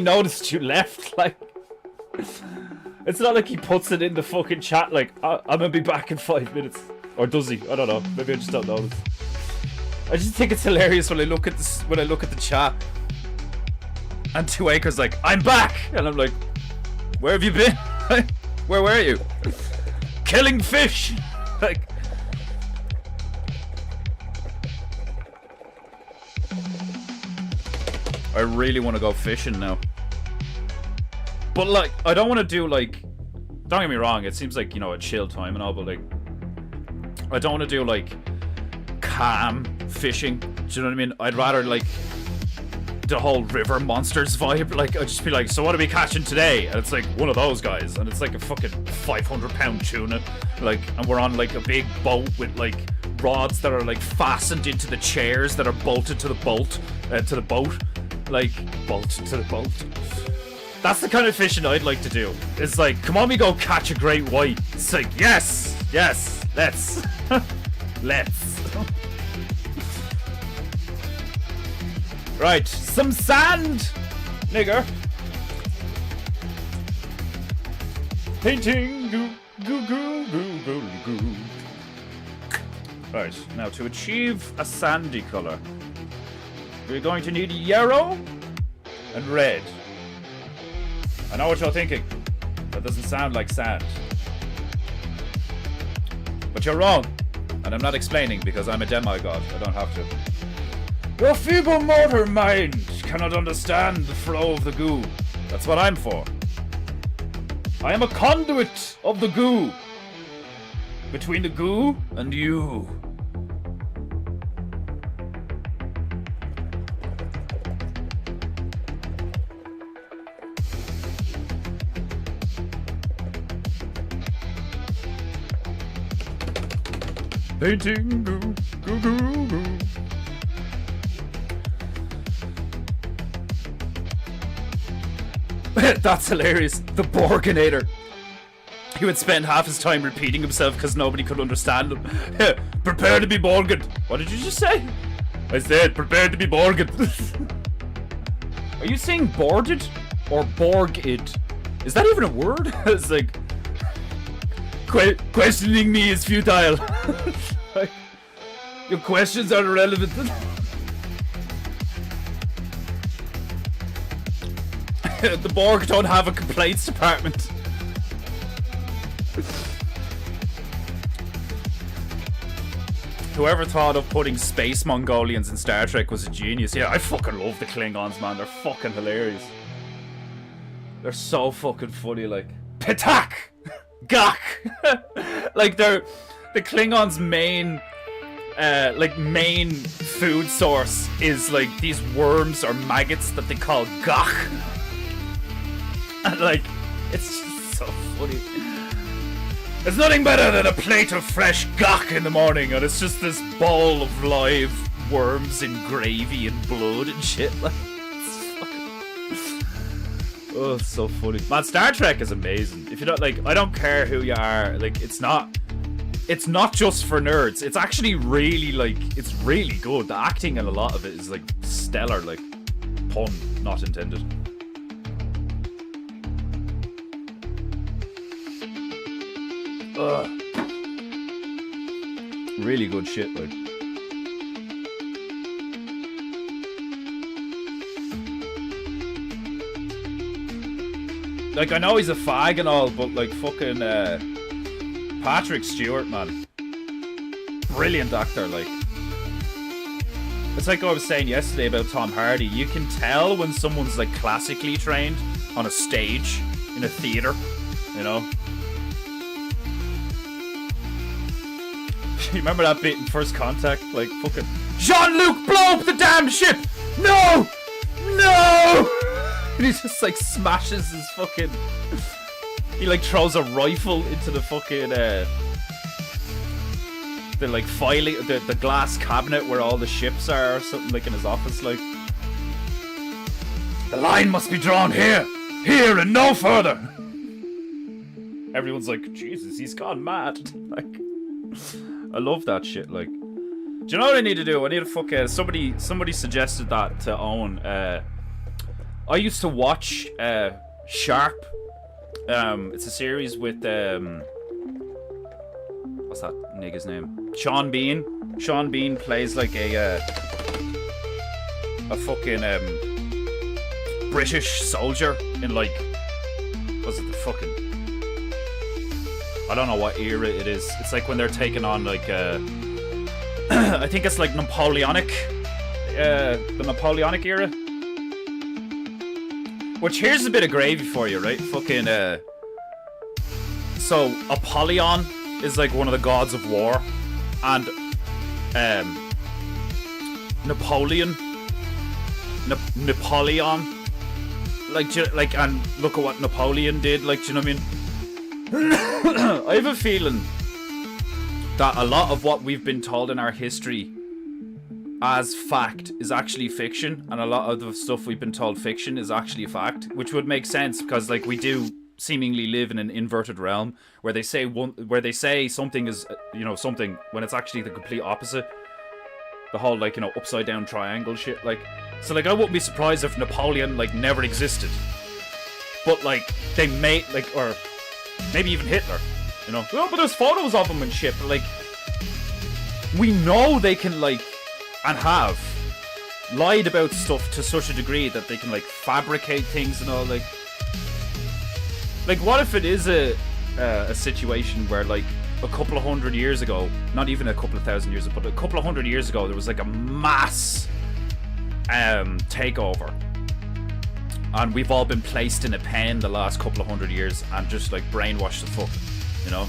S1: noticed you left. Like, it's not like he puts it in the fucking chat like, I'm gonna be back in 5 minutes. Or does he? I don't know. Maybe I just don't notice. I just think it's hilarious when I look at this, when I look at the chat. And 2Acre's like, I'm back! And I'm like, where have you been? Where were you? Killing fish! Like, I really want to go fishing now. But like, I don't want to do like, don't get me wrong, it seems like, you know, a chill time and all, but like, I don't want to do like calm fishing. Do you know what I mean? I'd rather like the whole river monsters vibe. Like, I'd just be like, so what are we catching today? And it's like one of those guys, and it's like a fucking 500-pound tuna, like, and we're on like a big boat with like rods that are like fastened into the chairs that are bolted to the boat, like bolted to the boat. That's the kind of fishing I'd like to do. It's like, come on, we go catch a great white. It's like, yes, let's let's. Right, some sand, nigger. Painting, goo. Right, now to achieve a sandy color, we're going to need yellow and red. I know what you're thinking. That doesn't sound like sand. But you're wrong. And I'm not explaining because I'm a demigod. I don't have to. Your feeble motor mind cannot understand the flow of the goo. That's what I'm for. I am a conduit of the goo. Between the goo and you. Painting goo, goo, goo, goo. That's hilarious. The Borginator. He would spend half his time repeating himself because nobody could understand him. Prepare to be Borged. What did you just say? I said, prepare to be Borged. Are you saying boarded or Borged? Is that even a word? It's like, questioning me is futile. Like, your questions are irrelevant. The Borg don't have a complaints department. Whoever thought of putting space Mongolians in Star Trek was a genius. Yeah, I fucking love the Klingons, man. They're fucking hilarious. They're so fucking funny, like... Petak! Gak! Like, they're... The Klingons' main... main food source is, like, these worms or maggots that they call Gak. And, like, it's just so funny. There's nothing better than a plate of fresh gak in the morning, and it's just this bowl of live worms in gravy and blood and shit. Like, it's fucking... Oh, it's so funny. Man, Star Trek is amazing. If you don't, like, I don't care who you are, like, it's not just for nerds. It's actually really, like, it's really good. The acting and a lot of it is, like, stellar, like, pun not intended. Ugh. Really good shit, like. Like, I know he's a fag and all, but like fucking Patrick Stewart, man. Brilliant actor, like. It's like I was saying yesterday about Tom Hardy. You can tell when someone's like classically trained on a stage in a theater, you know. You remember that bit in First Contact? Like, fucking... Jean-Luc, blow up the damn ship! No! No! And he just, like, smashes his fucking... He, like, throws a rifle into the fucking, the, like, filing... The glass cabinet where all the ships are or something, like, in his office, like... The line must be drawn here! Here and no further! Everyone's like, Jesus, he's gone mad. Like... I love that shit, like. Do you know what I need to do? I need to fuck somebody suggested that to own. I used to watch Sharp. It's a series with what's that nigga's name? Sean Bean. Sean Bean plays like a fucking British soldier in like, what's it, the fucking, I don't know what era it is. It's like when they're taking on like I think it's like Napoleonic, the Napoleonic era. Which, here's a bit of gravy for you, right? Fucking so Apollyon is like one of the gods of war, and Napoleon, like, and look at what Napoleon did. Like, do you know what I mean? I have a feeling that a lot of what we've been told in our history as fact is actually fiction, and a lot of the stuff we've been told fiction is actually fact, which would make sense because, like, we do seemingly live in an inverted realm where they say something is, you know, something when it's actually the complete opposite. The whole, like, you know, upside down triangle shit, like. So, like, I wouldn't be surprised if Napoleon, like, never existed, but, like, they made, like, or maybe even Hitler, you know. Well, but there's photos of him and shit, but, like, we know they can, like, and have lied about stuff to such a degree that they can, like, fabricate things and all, like, what if it is a situation where, like, a couple of 100 years ago, not even a couple of thousand years ago, but a couple of 100 years ago, there was like a mass takeover. And we've all been placed in a pen the last couple of 100 years and just like brainwashed the fuck, you know?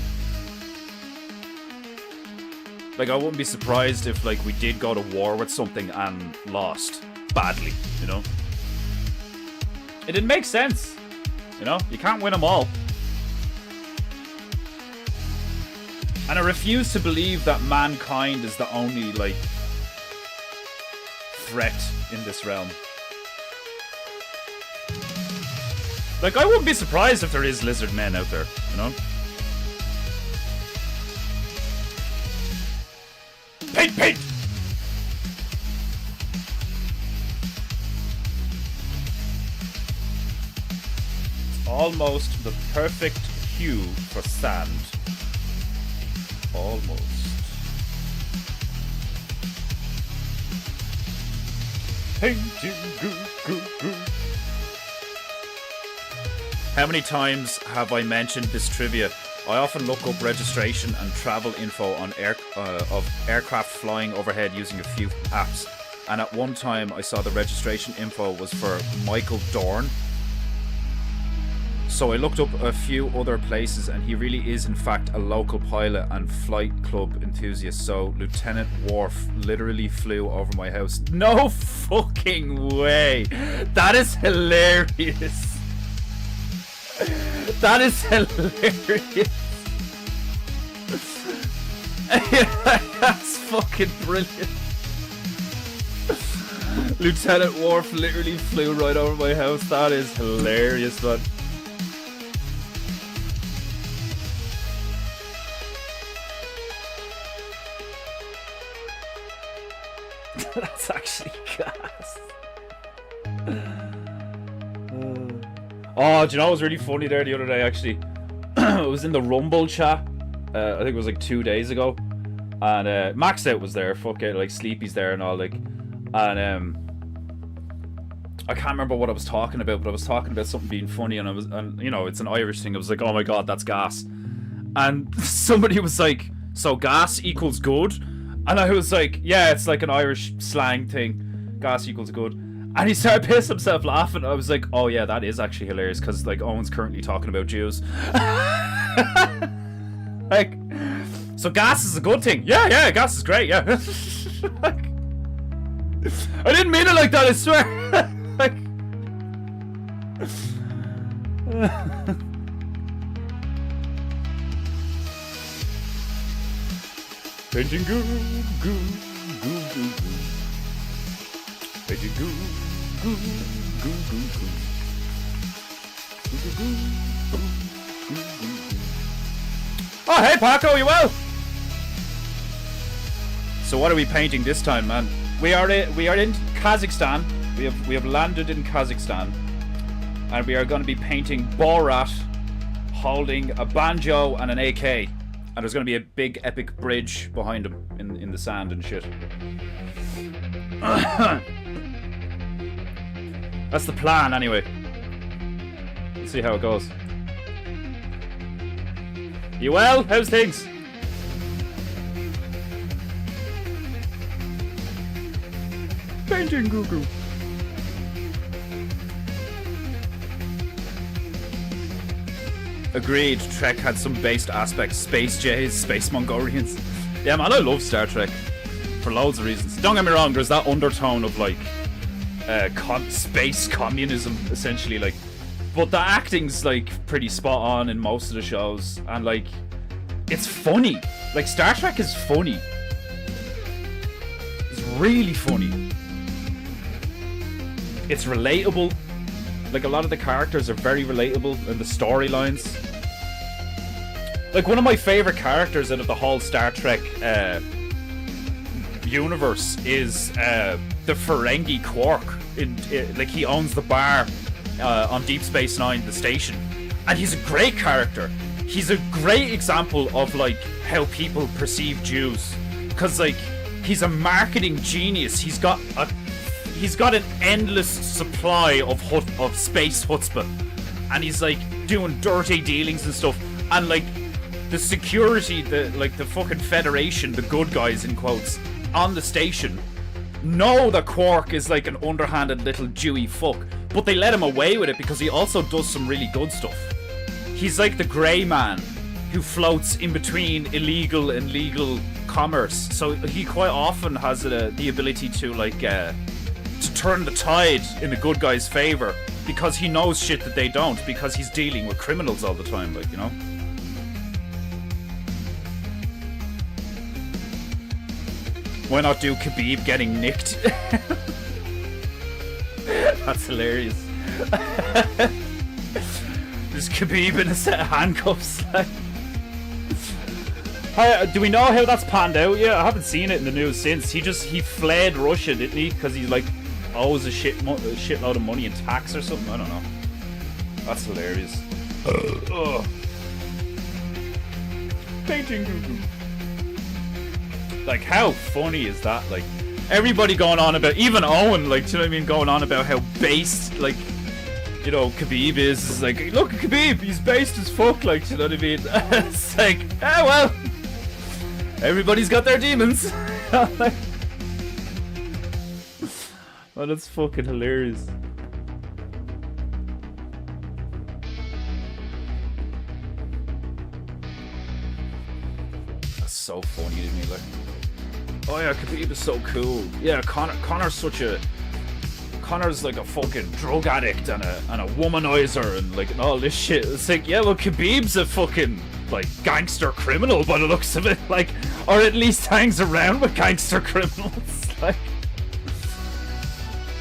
S1: Like, I wouldn't be surprised if like we did go to war with something and lost badly, you know? It didn't make sense, you know? You can't win them all. And I refuse to believe that mankind is the only like threat in this realm. Like, I wouldn't be surprised if there is lizard men out there, you know? Paint, paint! It's almost the perfect hue for sand. Almost. Painting goo goo goo. How many times have I mentioned this trivia? I often look up registration and travel info on of aircraft flying overhead using a few apps. And at one time I saw the registration info was for Michael Dorn. So I looked up a few other places and he really is in fact a local pilot and flight club enthusiast. So Lieutenant Worf literally flew over my house. No fucking way! That is hilarious! That is hilarious. That's fucking brilliant. Lieutenant Worf literally flew right over my house. That is hilarious, man. That's actually gas. Oh, do you know what was really funny there the other day, actually? It was in the Rumble chat. I think it was like 2 days ago. And Max Out was there. Fuck it, like Sleepy's there and all, like. And I can't remember what I was talking about, but I was talking about something being funny, and you know, it's an Irish thing. I was like, oh my god, that's gas. And somebody was like, so gas equals good? And I was like, yeah, it's like an Irish slang thing. Gas equals good. And he started pissing himself laughing. I was like, oh yeah, that is actually hilarious, because like Owen's currently talking about Jews. Like, so gas is a good thing. Yeah, gas is great, yeah. Like, I didn't mean it like that, I swear. Like, painting goo, goo, goo, goo, goo. Painting goo, goo, goo, goo, goo. Goo, goo, goo, goo, goo, goo. Oh, hey Paco, you well? So what are we painting this time, man? We are in Kazakhstan. We have landed in Kazakhstan, and we are going to be painting Borat holding a banjo and an AK, and there's going to be a big epic bridge behind him in the sand and shit. That's the plan, anyway. Let's see how it goes. You well? How's things? Painting goo goo. Agreed, Trek had some based aspects. Space Jays, Space Mongolians. Yeah man, I love Star Trek. For loads of reasons. Don't get me wrong, there's that undertone of like space communism, essentially, like. But the acting's like pretty spot on in most of the shows, and like it's funny. Like Star Trek is funny. It's really funny. It's relatable. Like a lot of the characters are very relatable in the storylines. Like one of my favorite characters out of the whole Star Trek universe is the Ferengi Quark. Like he owns the bar on Deep Space Nine, the station, and he's a great character. He's a great example of like how people perceive Jews, because like he's a marketing genius. He's got an endless supply of space chutzpah, and he's like doing dirty dealings and stuff. And like the security, the fucking Federation, the good guys in quotes, on the station know that Quark is like an underhanded little Jewy fuck, but they let him away with it because he also does some really good stuff. He's like the grey man who floats in between illegal and legal commerce, so he quite often has the ability to like to turn the tide in the good guys' favor because he knows shit that they don't, because he's dealing with criminals all the time, like, you know. Why not do Khabib getting nicked? That's hilarious. There's Khabib in a set of handcuffs. Do we know how that's panned out? Yeah, I haven't seen it in the news since. He fled Russia, didn't he? Because he like owes a shitload of money in tax or something. I don't know. That's hilarious. Painting. Like, how funny is that? Like, everybody going on about, even Owen, like, do you know what I mean, going on about how based, like, you know, Khabib is. It's like, look at Khabib, he's based as fuck, like, do you know what I mean? It's like, well, everybody's got their demons. Like, oh, that's fucking hilarious. That's so funny to me, like. Oh yeah, Khabib is so cool. Yeah, Connor's like a fucking drug addict and a womanizer and like all this shit. It's like, yeah, well, Khabib's a fucking like gangster criminal by the looks of it, like, or at least hangs around with gangster criminals, like.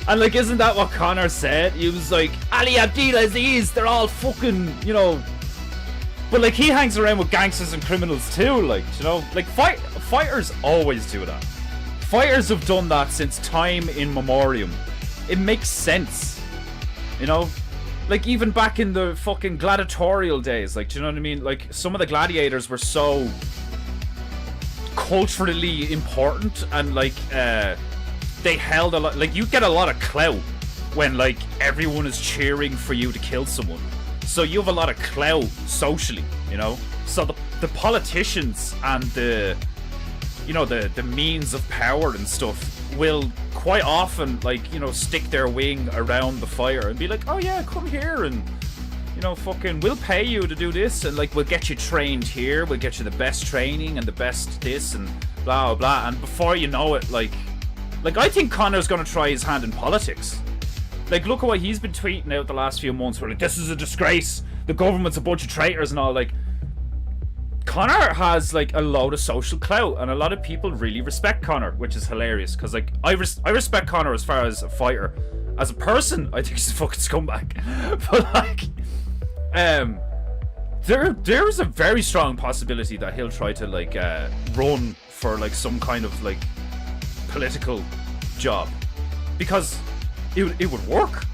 S1: And like, isn't that what Connor said? He was like, Ali Abdelaziz, they're all fucking, you know. But like, he hangs around with gangsters and criminals too, like, you know, like fighters always do that. Fighters have done that since time immemorial. It makes sense, you know, like even back in the fucking gladiatorial days, like, do you know what I mean? Like, some of the gladiators were so culturally important and like they held a lot, like, you get a lot of clout when like everyone is cheering for you to kill someone. So you have a lot of clout socially, you know? So the politicians and the, you know, the means of power and stuff will quite often, like, you know, stick their wing around the fire and be like, oh yeah, come here and, you know, fucking, we'll pay you to do this and like, we'll get you trained here, we'll get you the best training and the best this and blah, blah, blah. And before you know it, like I think Connor's gonna try his hand in politics. Like, look at what he's been tweeting out the last few months. Where like, this is a disgrace. The government's a bunch of traitors and all. Like, Connor has like a load of social clout, and a lot of people really respect Connor, which is hilarious. Because like, I respect Connor as far as a fighter. As a person, I think he's a fucking scumbag. But like, there is a very strong possibility that he'll try to like run for like some kind of like political job, because it would work.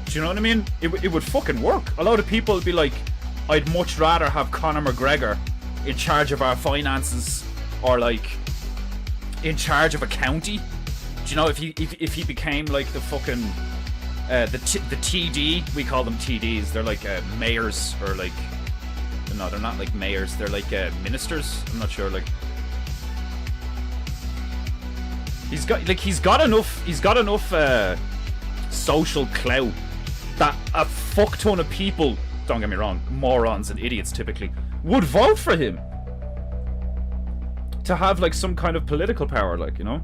S1: Do you know what I mean? It would fucking work. A lot of people would be like, I'd much rather have Conor McGregor in charge of our finances, or like in charge of a county. Do you know, if he became like the fucking the TD, we call them TDs. They're like mayors, or like, no, they're not like mayors. They're like ministers. I'm not sure. Like, he's got enough social clout that a fuck ton of people, don't get me wrong, morons and idiots typically, would vote for him to have like some kind of political power, like, you know.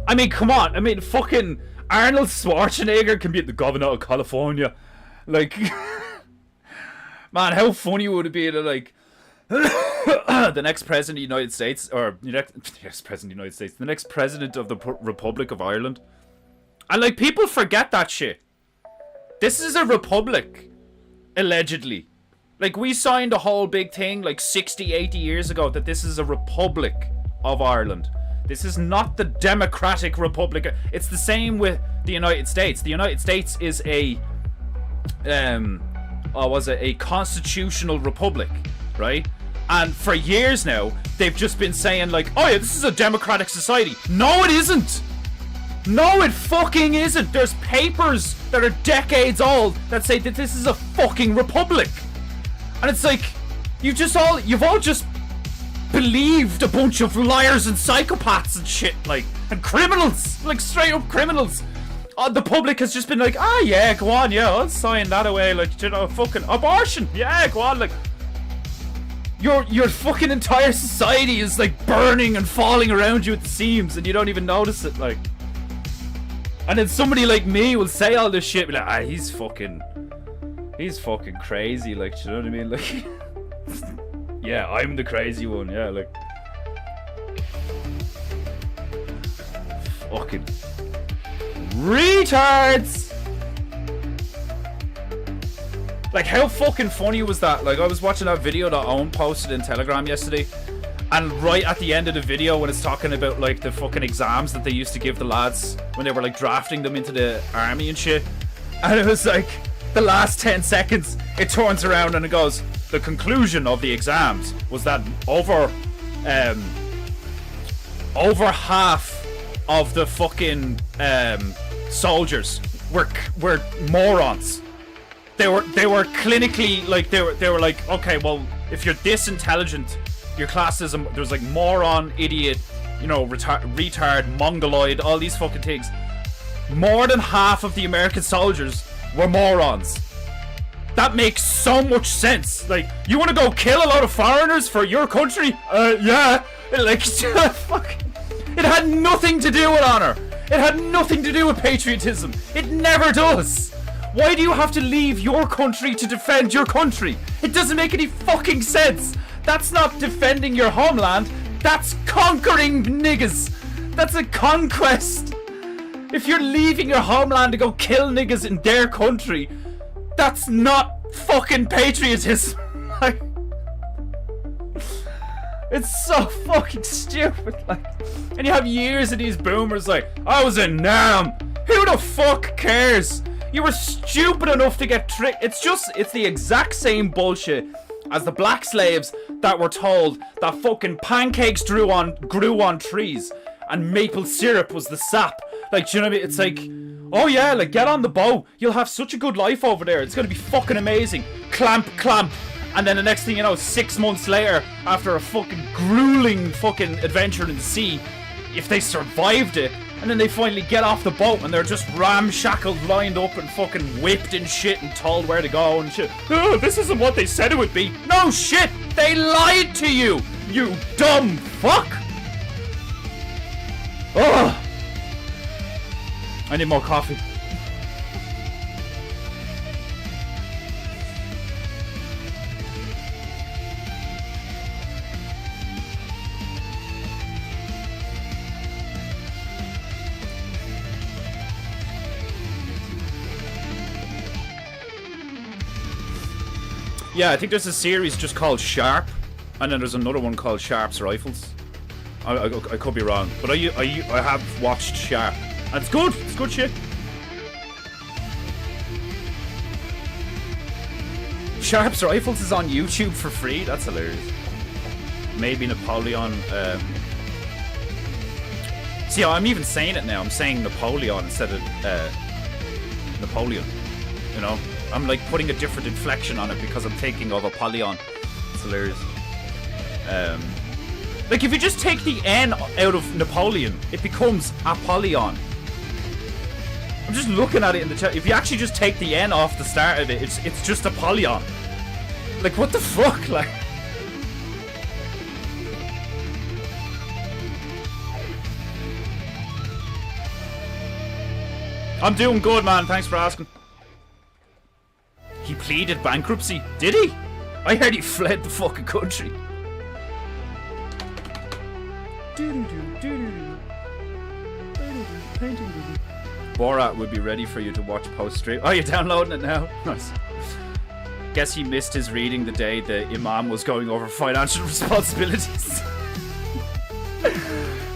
S1: I mean, come on. I mean, fucking Arnold Schwarzenegger can be the governor of California. Like, man, how funny would it be to like the next president of the United States, or the next president of the United States, the next president of the Republic of Ireland. And like, people forget that shit. This is a republic, allegedly. Like, we signed a whole big thing like 60, 80 years ago that this is a republic of Ireland. This is not the Democratic Republic. It's the same with the United States. The United States is a constitutional republic, right? And for years now, they've just been saying like, oh yeah, this is a democratic society. No, it isn't. No, it fucking isn't. There's papers that are decades old that say that this is a fucking republic. And it's like, you've all just believed a bunch of liars and psychopaths and shit, like, and criminals, like straight up criminals. The public has just been like, ah, yeah, go on, yeah, I'll sign that away, like, you know, fucking abortion, yeah, go on, like, your fucking entire society is like burning and falling around you at the seams, and you don't even notice it, like. And then somebody like me will say all this shit, be like, ah, he's fucking crazy, like, you know what I mean, like. Yeah, I'm the crazy one, yeah, like. Fucking retards! Like, how fucking funny was that? Like, I was watching that video that Owen posted in Telegram yesterday, and right at the end of the video, when it's talking about, like, the fucking exams that they used to give the lads when they were, like, drafting them into the army and shit, and it was like, the last 10 seconds, it turns around and it goes, the conclusion of the exams was that over half of the fucking soldiers were morons. They were clinically, like, they were like, okay, well, if you're this intelligent, your class is there's like moron, idiot, you know, retard, mongoloid, all these fucking things. More than half of the American soldiers were morons. That makes so much sense. Like, you want to go kill a lot of foreigners for your country? Yeah. Like, fuck. It had nothing to do with honor. It had nothing to do with patriotism. It never does. Why do you have to leave your country to defend your country? It doesn't make any fucking sense. That's not defending your homeland. That's conquering niggas. That's a conquest. If you're leaving your homeland to go kill niggas in their country, that's not fucking patriotism. Like, it's so fucking stupid. Like, and you have years of these boomers like, I was in Nam. Who the fuck cares? You were stupid enough to get tricked. It's the exact same bullshit as the black slaves that were told that fucking pancakes grew on trees and maple syrup was the sap. Like, do you know what I mean? It's like, oh yeah, like, get on the boat. You'll have such a good life over there. It's gonna be fucking amazing. Clamp. And then the next thing you know, 6 months later, after a fucking grueling fucking adventure in the sea, if they survived it, and then they finally get off the boat and they're just ramshackled, lined up and fucking whipped and shit and told where to go and shit. Oh, this isn't what they said it would be. No shit! They lied to you! You dumb fuck! Ugh! I need more coffee. Yeah, I think there's a series just called Sharp, and then there's another one called Sharp's Rifles. I could be wrong, but I have watched Sharp, and it's good. It's good shit. Sharp's Rifles is on YouTube for free. That's hilarious. Maybe Napoleon. See, I'm even saying it now. I'm saying Napoleon instead of Napoleon. You know, I'm like putting a different inflection on it because I'm thinking of Apollyon. It's hilarious. Like, if you just take the N out of Napoleon, it becomes Apollyon. I'm just looking at it in the chat. If you actually just take the N off the start of it, it's just Apollyon. Like, what the fuck? Like, I'm doing good, man. Thanks for asking. He pleaded bankruptcy. Did he? I heard he fled the fucking country. Borat would be ready for you to watch post-stream. Oh, you're downloading it now? Nice. Guess he missed his reading the day the Imam was going over financial responsibilities.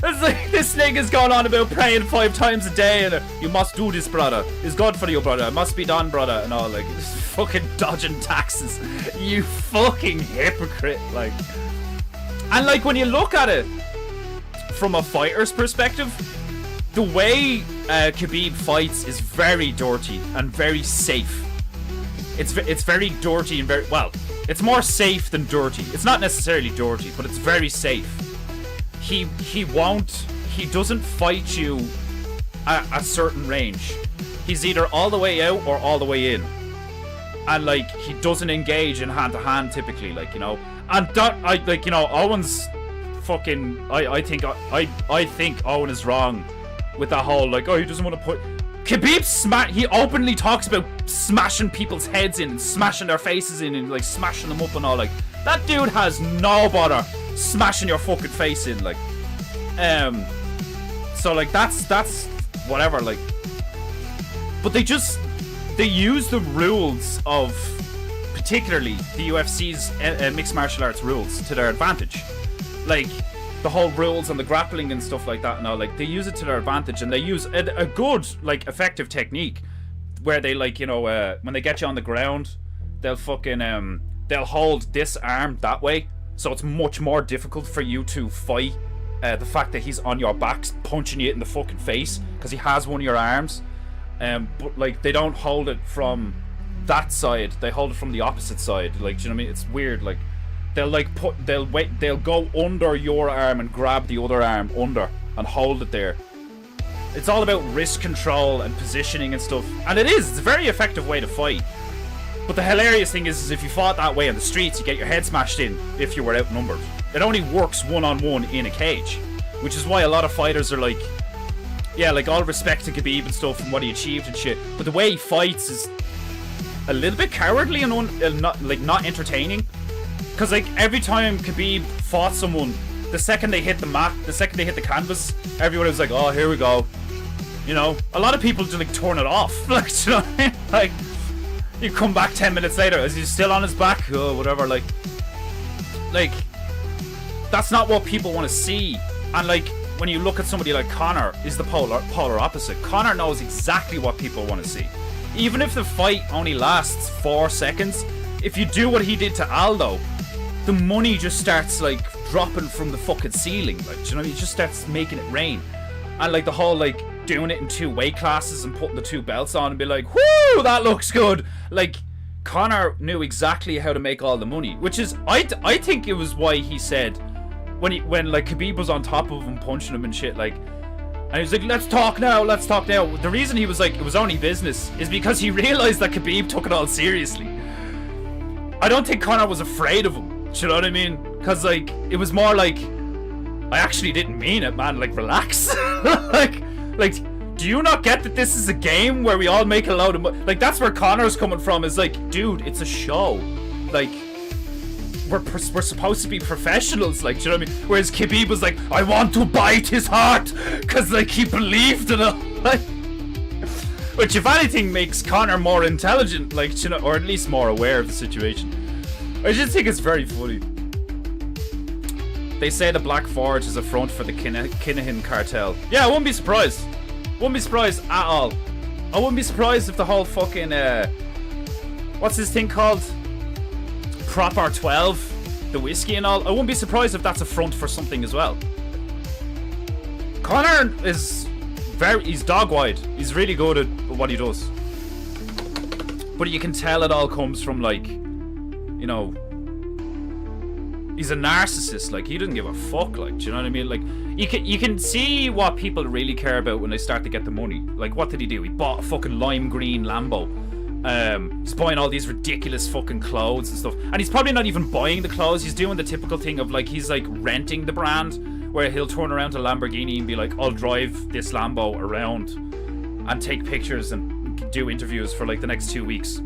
S1: It's like, this nigga's going on about praying 5 times a day and you must do this, brother. It's good for you, brother. It must be done, brother. And all, like, just fucking dodging taxes. You fucking hypocrite, like. And, like, when you look at it from a fighter's perspective, the way Khabib fights is very dirty and very safe. It's very dirty and very, well, It's more safe than dirty. It's not necessarily dirty, but it's very safe. He doesn't fight you at a certain range. He's either all the way out or all the way in. And, like, he doesn't engage in hand-to-hand, typically, like, you know. And that, like, you know, Owen's fucking... I think Owen is wrong with that whole, like, oh, he doesn't want to put... Khabib he openly talks about smashing people's heads in and smashing their faces in and, like, smashing them up and all, like... That dude has no bother smashing your fucking face in, like... So, like, that's whatever, like... But they use the rules of, particularly the UFC's mixed martial arts rules to their advantage. Like, the whole rules and the grappling and stuff like that and all, like, they use it to their advantage, and they use a good, like, effective technique where they, like, you know, when they get you on the ground, they'll fucking, they'll hold this arm that way, so it's much more difficult for you to fight the fact that he's on your back punching you in the fucking face, because he has one of your arms. But, like, they don't hold it from that side, they hold it from the opposite side, like, do you know what I mean? It's weird, like, they'll go under your arm and grab the other arm under and hold it there. It's all about wrist control and positioning and stuff, and it's a very effective way to fight. But the hilarious thing is if you fought that way on the streets, you get your head smashed in if you were outnumbered. It only works one-on-one in a cage, which is why a lot of fighters are like, yeah, like, all respect to Khabib and stuff and what he achieved and shit, but the way he fights is a little bit cowardly and not entertaining. Because, like, every time Khabib fought someone, the second they hit the mat, the second they hit the canvas, everyone was like, oh, here we go. You know, a lot of people just, like, turn it off. Like, you know what I mean? Like, you come back 10 minutes later, is he still on his back? Oh, whatever, like, that's not what people want to see. And, like, when you look at somebody like Conor, is the polar opposite. Conor knows exactly what people want to see. Even if the fight only lasts 4 seconds, if you do what he did to Aldo, the money just starts, like, dropping from the fucking ceiling, like, do you know what I mean? He just starts making it rain. And, like, the whole, like, doing it in 2 weight classes and putting the 2 belts on and be like, whoo, that looks good. Like, Conor knew exactly how to make all the money, which is, I think it was why he said, when like Khabib was on top of him punching him and shit, like, and he was like, let's talk now. The reason he was like, it was only business, is because he realized that Khabib took it all seriously. I don't think Conor was afraid of him, do you know what I mean? Because, like, it was more like, I actually didn't mean it, man, like, relax. like, do you not get that this is a game where we all make a load of money? Like, that's where Conor's coming from, is like, dude, it's a show. Like, we're supposed to be professionals, like, do you know what I mean? Whereas Khabib was like, I want to bite his heart, because, like, he believed in it. Like, which, if anything, makes Conor more intelligent, like, you know, or at least more aware of the situation. I just think it's very funny. They say the Black Forge is a front for the Kinahan cartel. Yeah, I wouldn't be surprised. Wouldn't be surprised at all. I wouldn't be surprised if the whole fucking, what's this thing called? Prop R12, the whiskey and all. I wouldn't be surprised if that's a front for something as well. Conor is he's dog wide. He's really good at what he does. But you can tell it all comes from, like, you know, he's a narcissist. Like, he doesn't give a fuck, like, do you know what I mean? Like, you can see what people really care about when they start to get the money. Like, what did he do? He bought a fucking lime green Lambo. He's buying all these ridiculous fucking clothes and stuff, and he's probably not even buying the clothes. He's doing the typical thing of, like, he's like renting the brand, where he'll turn around to Lamborghini and be like, I'll drive this Lambo around and take pictures and do interviews for, like, the next 2 weeks,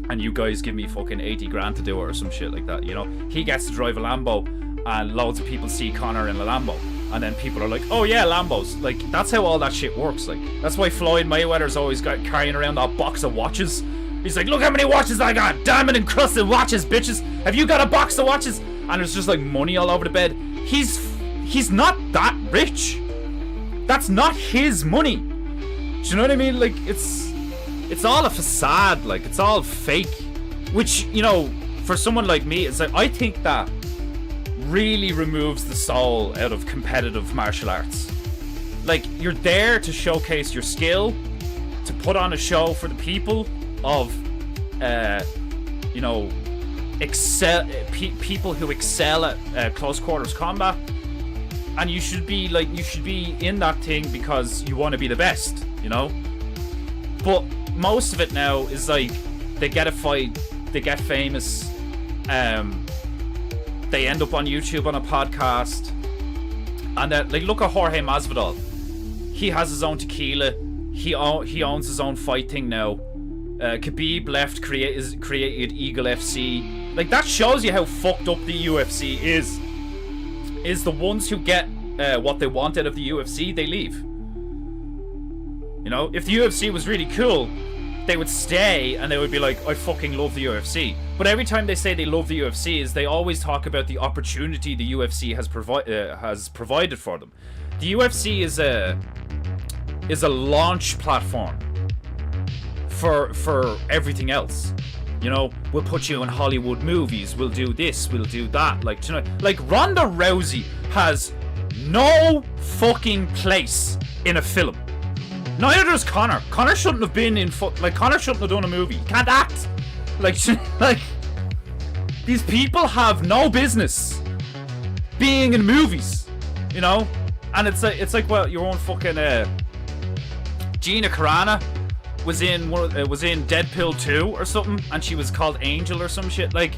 S1: and you guys give me fucking 80 grand to do it or some shit like that, you know? He gets to drive a Lambo, and loads of people see Conor in a Lambo, and then people are like, oh yeah, Lambos. Like, that's how all that shit works. Like, that's why Floyd Mayweather's always got carrying around that box of watches. He's like, look how many watches I got, diamond encrusted watches, bitches. Have you got a box of watches? And there's just, like, money all over the bed. He's not that rich. That's not his money. Do you know what I mean? Like, it's all a facade. Like, it's all fake. Which, you know, for someone like me, it's like, I think that really removes the soul out of competitive martial arts. Like, you're there to showcase your skill, to put on a show for the people of, you know,
S2: people who excel at close quarters combat, and you should be in that thing because you want to be the best, you know. But most of it now is like they get a fight, they get famous, they end up on YouTube on a podcast, and like look at Jorge Masvidal. He has his own tequila. He owns his own fight thing now. Khabib left, created Eagle FC. Like, that shows you how fucked up the UFC is. Is the ones who get what they want out of the UFC, they leave. You know, if the UFC was really cool, they would stay and they would be like, I fucking love the UFC. But every time they say they love the UFC, is they always talk about the opportunity the UFC has provided for them. The UFC is a launch platform for everything else. You know, we'll put you in Hollywood movies, we'll do this, we'll do that. Like tonight, like Ronda Rousey has no fucking place in a film. Neither does Conor. Conor shouldn't have been in Conor shouldn't have done a movie. He can't act. Like these people have no business being in movies, you know? And it's like well, your own fucking Gina Carano was in Deadpool 2 or something, and she was called Angel or some shit. Like,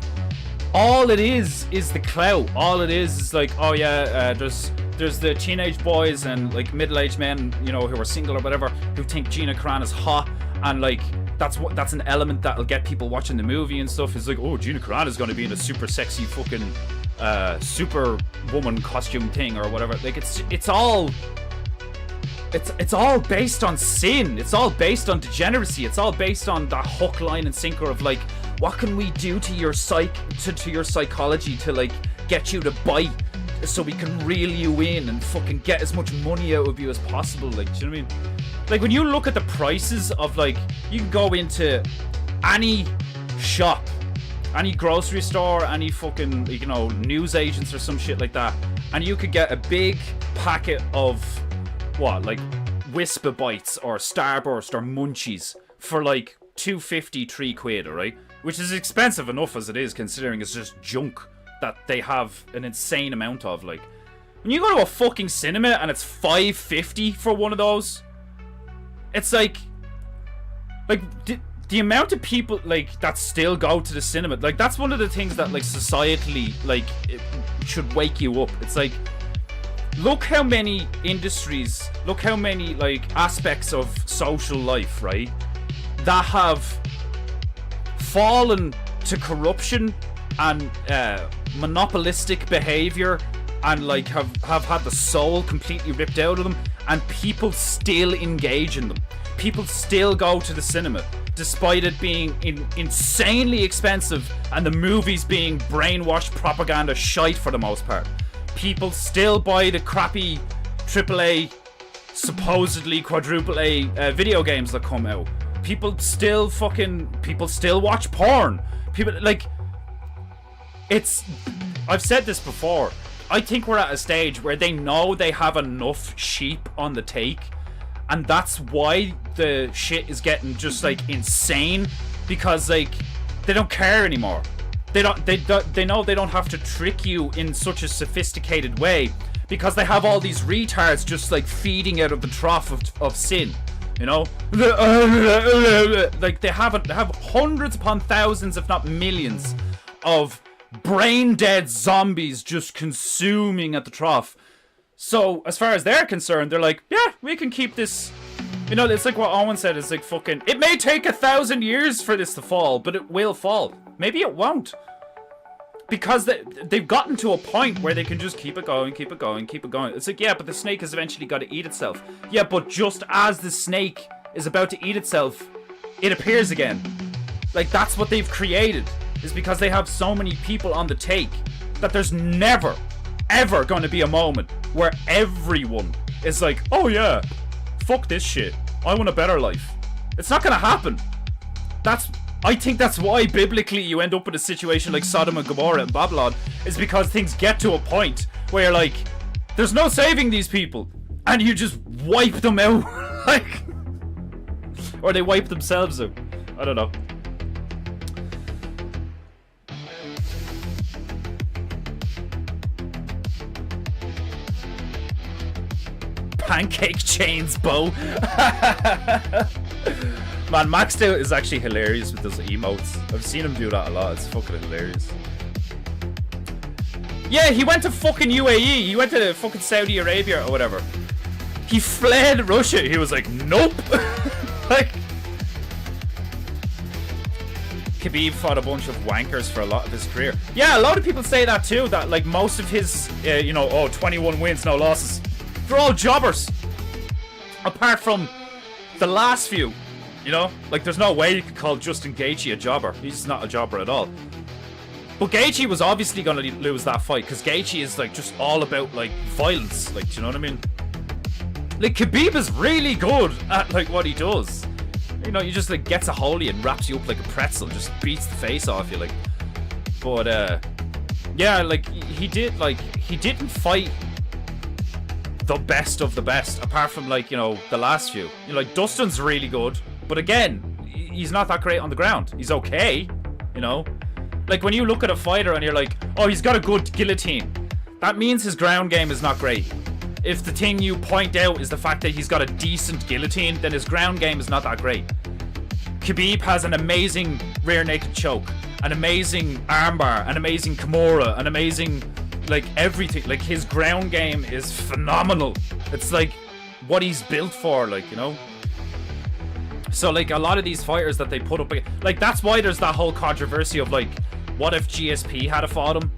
S2: all it is the clout. All it is like, oh yeah, there's the teenage boys and like middle-aged men, you know, who are single or whatever, who think Gina Carano's hot, and like that's an element that'll get people watching the movie and stuff. It's like, oh, Gina Carano's gonna be in a super sexy fucking super woman costume thing or whatever. Like, it's all based on sin. It's all based on degeneracy. It's all based on that hook, line, and sinker of like, what can we do to your to your psychology to like get you to bite, so we can reel you in and fucking get as much money out of you as possible. Like, do you know what I mean? Like, when you look at the prices of, like, you can go into any shop, any grocery store, any fucking, you know, news agents or some shit like that, and you could get a big packet of what, like Whisper Bites or Starburst or Munchies for like £2.50, £3, alright? Which is expensive enough as it is, considering it's just junk that they have an insane amount of. Like, when you go to a fucking cinema and it's $5.50 for one of those, it's like the amount of people like that still go to the cinema. Like, that's one of the things that like societally, like, it should wake you up. It's like, look how many industries, look how many like aspects of social life, right, that have fallen to corruption and monopolistic behavior, and like have had the soul completely ripped out of them, and people still engage in them. People still go to the cinema despite it being insanely expensive and the movies being brainwashed propaganda shite for the most part. People still buy the crappy AAA, supposedly quadruple A video games that come out. People still watch porn. People, like, I've said this before, I think we're at a stage where they know they have enough sheep on the take, and that's why the shit is getting just like insane, because like they don't care anymore. They know they don't have to trick you in such a sophisticated way, because they have all these retards just like feeding out of the trough of sin, you know? Like, they have hundreds upon thousands, if not millions, of brain dead zombies just consuming at the trough. So as far as they're concerned, they're like, yeah, we can keep this. You know, it's like what Owen said. It's like, fucking, it may take 1,000 years for this to fall, but it will fall. Maybe it won't, because they've gotten to a point where they can just keep it going, keep it going, keep it going. It's like, yeah, but the snake has eventually got to eat itself. Yeah, but just as the snake is about to eat itself, it appears again. Like, that's what they've created, is because they have so many people on the take that there's never, ever going to be a moment where everyone is like, oh yeah, fuck this shit, I want a better life. It's not going to happen. I think that's why biblically you end up in a situation like Sodom and Gomorrah and Babylon, is because things get to a point where you're like, there's no saving these people, and you just wipe them out. Like, or they wipe themselves out. I don't know. pancake chains bow. Man, Maxed Out is actually hilarious with those emotes. I've seen him do that a lot. It's fucking hilarious. Yeah, he went to fucking UAE. He went to fucking Saudi Arabia or whatever. He fled Russia. He was like, nope. Like, Khabib fought a bunch of wankers for a lot of his career. Yeah, a lot of people say that too. That like most of his, 21 wins, no losses. They're all jobbers. Apart from the last few. You know, like there's no way you could call Justin Gaethje a jobber. He's not a jobber at all. But Gaethje was obviously going to lose that fight because Gaethje is like just all about like violence. Like, do you know what I mean? Like Khabib is really good at like what he does. You know, he just like gets a hold of you and wraps you up like a pretzel, just beats the face off you. Like, but yeah, like he didn't fight the best of the best apart from like the last few. Like Dustin's really good. But again, he's not that great on the ground. He's okay, Like when you look at a fighter and you're like, oh, he's got a good guillotine. That means his ground game is not great. If the thing you point out is the fact that he's got a decent guillotine, then his ground game is not that great. Khabib has an amazing rear naked choke, an amazing armbar, an amazing Kimura, an amazing, like everything. Like his ground game is phenomenal. It's like what he's built for, So like a lot of these fighters that they put up, like that's why there's that whole controversy of like, what if GSP had fought him?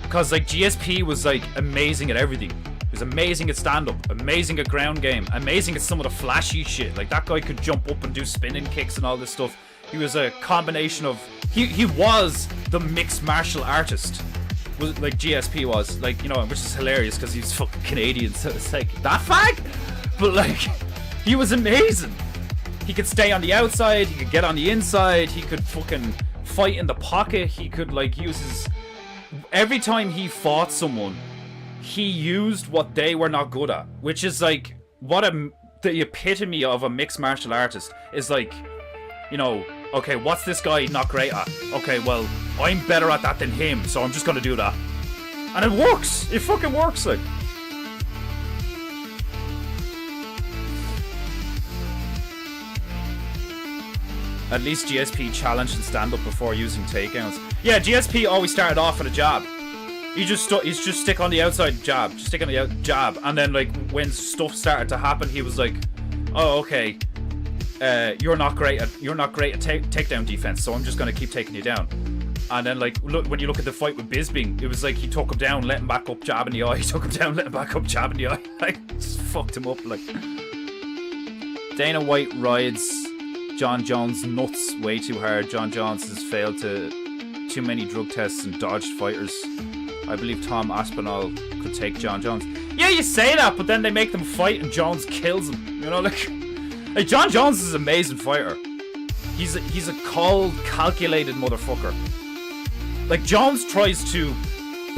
S2: Because like GSP was like amazing at everything. He was amazing at stand-up, amazing at ground game, amazing at some of the flashy shit. Like that guy could jump up and do spinning kicks and all this stuff. He was a combination of, he was the mixed martial artist. Was like GSP was, like, which is hilarious because he's fucking Canadian, so it's like, that fag? But like, he was amazing. He could stay on the outside, he could get on the inside, he could fucking fight in the pocket, he could like use his... Every time he fought someone, he used what they were not good at, which is like, the epitome of a mixed martial artist is like, okay, what's this guy not great at? Okay, well, I'm better at that than him, so I'm just gonna do that. And it works! It fucking works, like. At least GSP challenged and stand up before using takedowns. Yeah, GSP always started off with a jab. He's just stick on the outside jab, just stick on the jab, and then like when stuff started to happen, he was like, "Oh, okay, you're not great at takedown defense, so I'm just gonna keep taking you down." And then like when you look at the fight with Bisping, it was like he took him down, let him back up, jab in the eye. He took him down, let him back up, jab in the eye. Like just fucked him up. Like Dana White rides John Jones nuts way too hard. John Jones has failed too many drug tests and dodged fighters. I believe Tom Aspinall could take John Jones. Yeah, you say that, but then they make them fight and Jones kills him. Like John Jones is an amazing fighter. He's a cold, calculated motherfucker. Like Jones tries to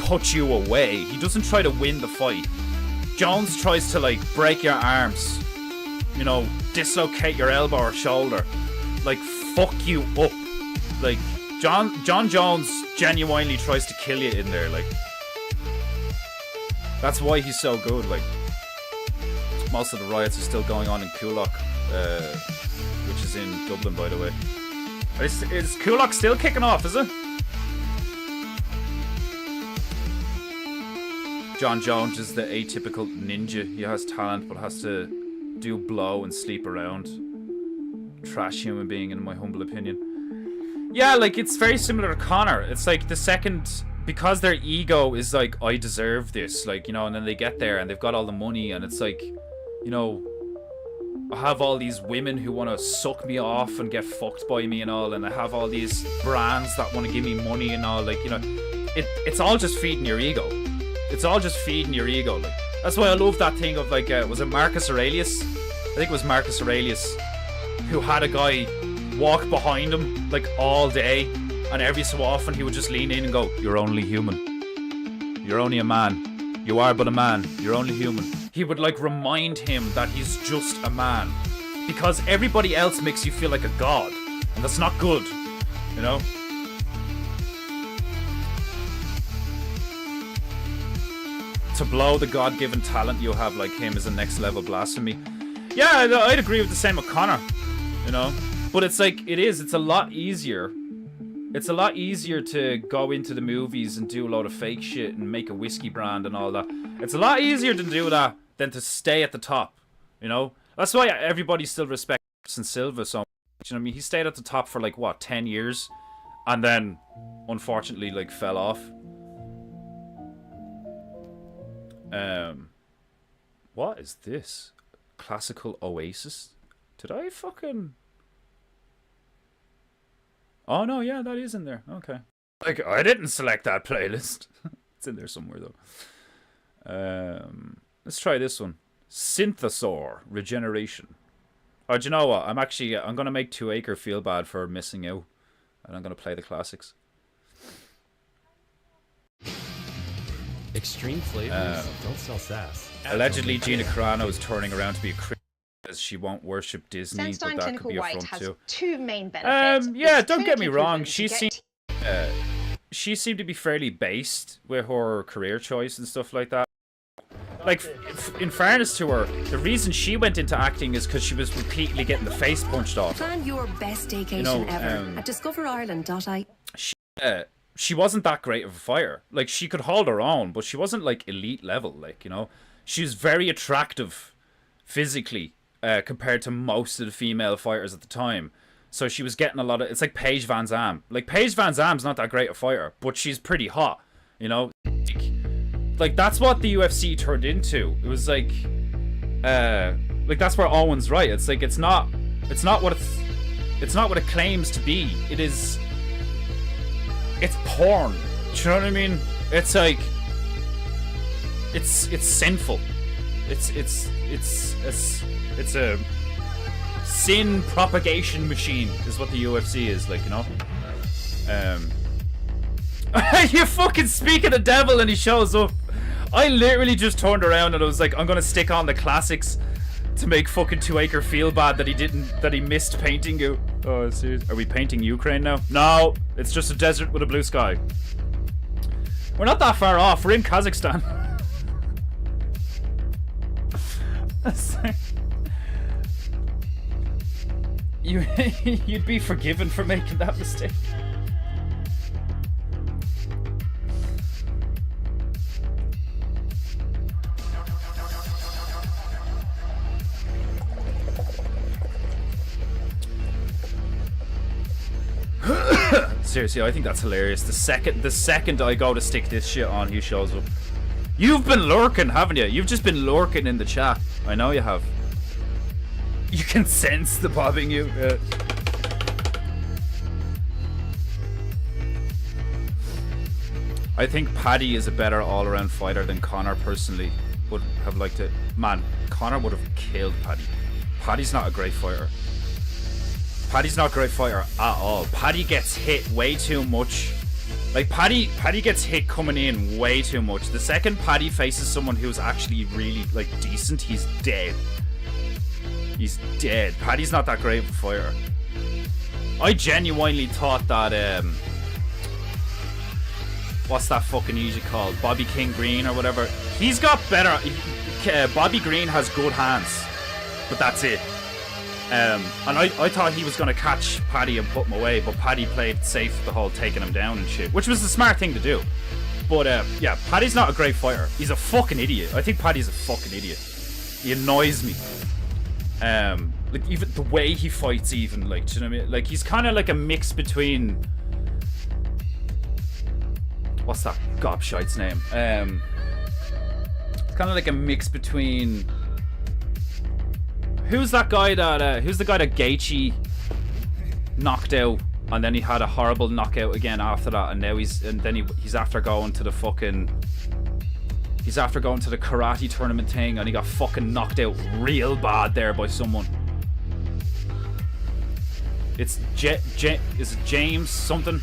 S2: put you away. He doesn't try to win the fight. Jones tries to like break your arms. Dislocate your elbow or shoulder, like fuck you up. Like John Jones genuinely tries to kill you in there. Like that's why he's so good. Like most of the riots are still going on in Kulak, which is in Dublin, by the way. Is Kulak still kicking off? Is it? John Jones is the atypical ninja. He has talent, but has to do blow and sleep around. Trash human being, in my humble opinion. Yeah, like it's very similar to Connor. It's like the second, because their ego is like, I deserve this, like, and then they get there and they've got all the money and it's like, I have all these women who want to suck me off and get fucked by me and all, and I have all these brands that want to give me money and all, like, it's all just feeding your ego. It's all just feeding your ego. Like that's why I love that thing of like, was it Marcus Aurelius? I think it was Marcus Aurelius who had a guy walk behind him like all day, and every so often he would just lean in and go, "You're only human. You're only a man. You are but a man. You're only human." He would like remind him that he's just a man, because everybody else makes you feel like a god, and that's not good, to blow the God-given talent you have like him is a next level blasphemy. Yeah, I'd agree with the same with Connor, you know. But it's like, it's a lot easier. It's a lot easier to go into the movies and do a load of fake shit and make a whiskey brand and all that. It's a lot easier to do that than to stay at the top, you know. That's why everybody still respects Anderson Silva so much. You know what I mean? He stayed at the top for like, what, 10 years? And then, unfortunately, like, fell off. What is this? Classical Oasis? Did I fucking... Oh, no, yeah, that is in there. Okay. Like, I didn't select that playlist. It's in there somewhere, though. Let's try this one. Synthesaur Regeneration. Oh, do you know what? I'm going to make 2 Acre feel bad for missing out. And I'm going to play the classics.
S3: Extreme flavors don't sell sass.
S2: Allegedly, Gina Carano is turning around to be a Christian as she won't worship Disney, but that could be a front too.
S4: 2 main benefits.
S2: Yeah, don't get me wrong. She seemed to be fairly based with her career choice and stuff like that. Like, in fairness to her, the reason she went into acting is because she was repeatedly getting the face punched off.
S5: Plan your best staycation ever at discoverireland.ie.
S2: She wasn't that great of a fighter. Like, she could hold her own, but she wasn't, like, elite level, like, you know. She was very attractive physically compared to most of the female fighters at the time. So she was getting a lot of... It's like Paige Van Zam. Like, Paige Van Zam's not that great a fighter, but she's pretty hot, you know. Like, that's what the UFC turned into. It was like that's where Owen's right. It's like, it's not what it claims to be. It's porn. Do you know what I mean? It's like, it's sinful. It's a sin propagation machine is what the UFC is, like, you know. You fucking speak of the devil and he shows up. I literally just turned around and I was like, I'm gonna stick on the classics to make fucking 2 Acre feel bad that he missed painting you. Oh, serious? Are we painting Ukraine now? No, it's just a desert with a blue sky. We're not that far off. We're in Kazakhstan. You'd be forgiven for making that mistake. Seriously, I think that's hilarious. The second I go to stick this shit on, he shows up. You've been lurking, haven't you? You've just been lurking in the chat. I know you have. You can sense the bobbing you. I think Paddy is a better all-around fighter than Connor personally. Would have liked it. Man, Connor would have killed Paddy. Paddy's not a great fighter. Paddy's not a great fighter at all. Paddy gets hit way too much. Like, Paddy gets hit coming in way too much. The second Paddy faces someone who's actually really, like, decent, he's dead. He's dead. Paddy's not that great of a fighter. I genuinely thought that, what's that fucking music called? Bobby King Green or whatever. He's got better... Bobby Green has good hands. But that's it. And I thought he was going to catch Paddy and put him away, but Paddy played safe the whole taking him down and shit, which was the smart thing to do. But yeah, Paddy's not a great fighter. He's a fucking idiot. I think Paddy's a fucking idiot. He annoys me. Like, even the way he fights, even, like, do you know what I mean? Like, he's kind of like a mix between... What's that gobshite's name? It's kind of like a mix between... Who's the guy that Gaethje knocked out, and then he had a horrible knockout again after that, and now he's after going to the karate tournament thing, and he got fucking knocked out real bad there by someone. It's is it James something?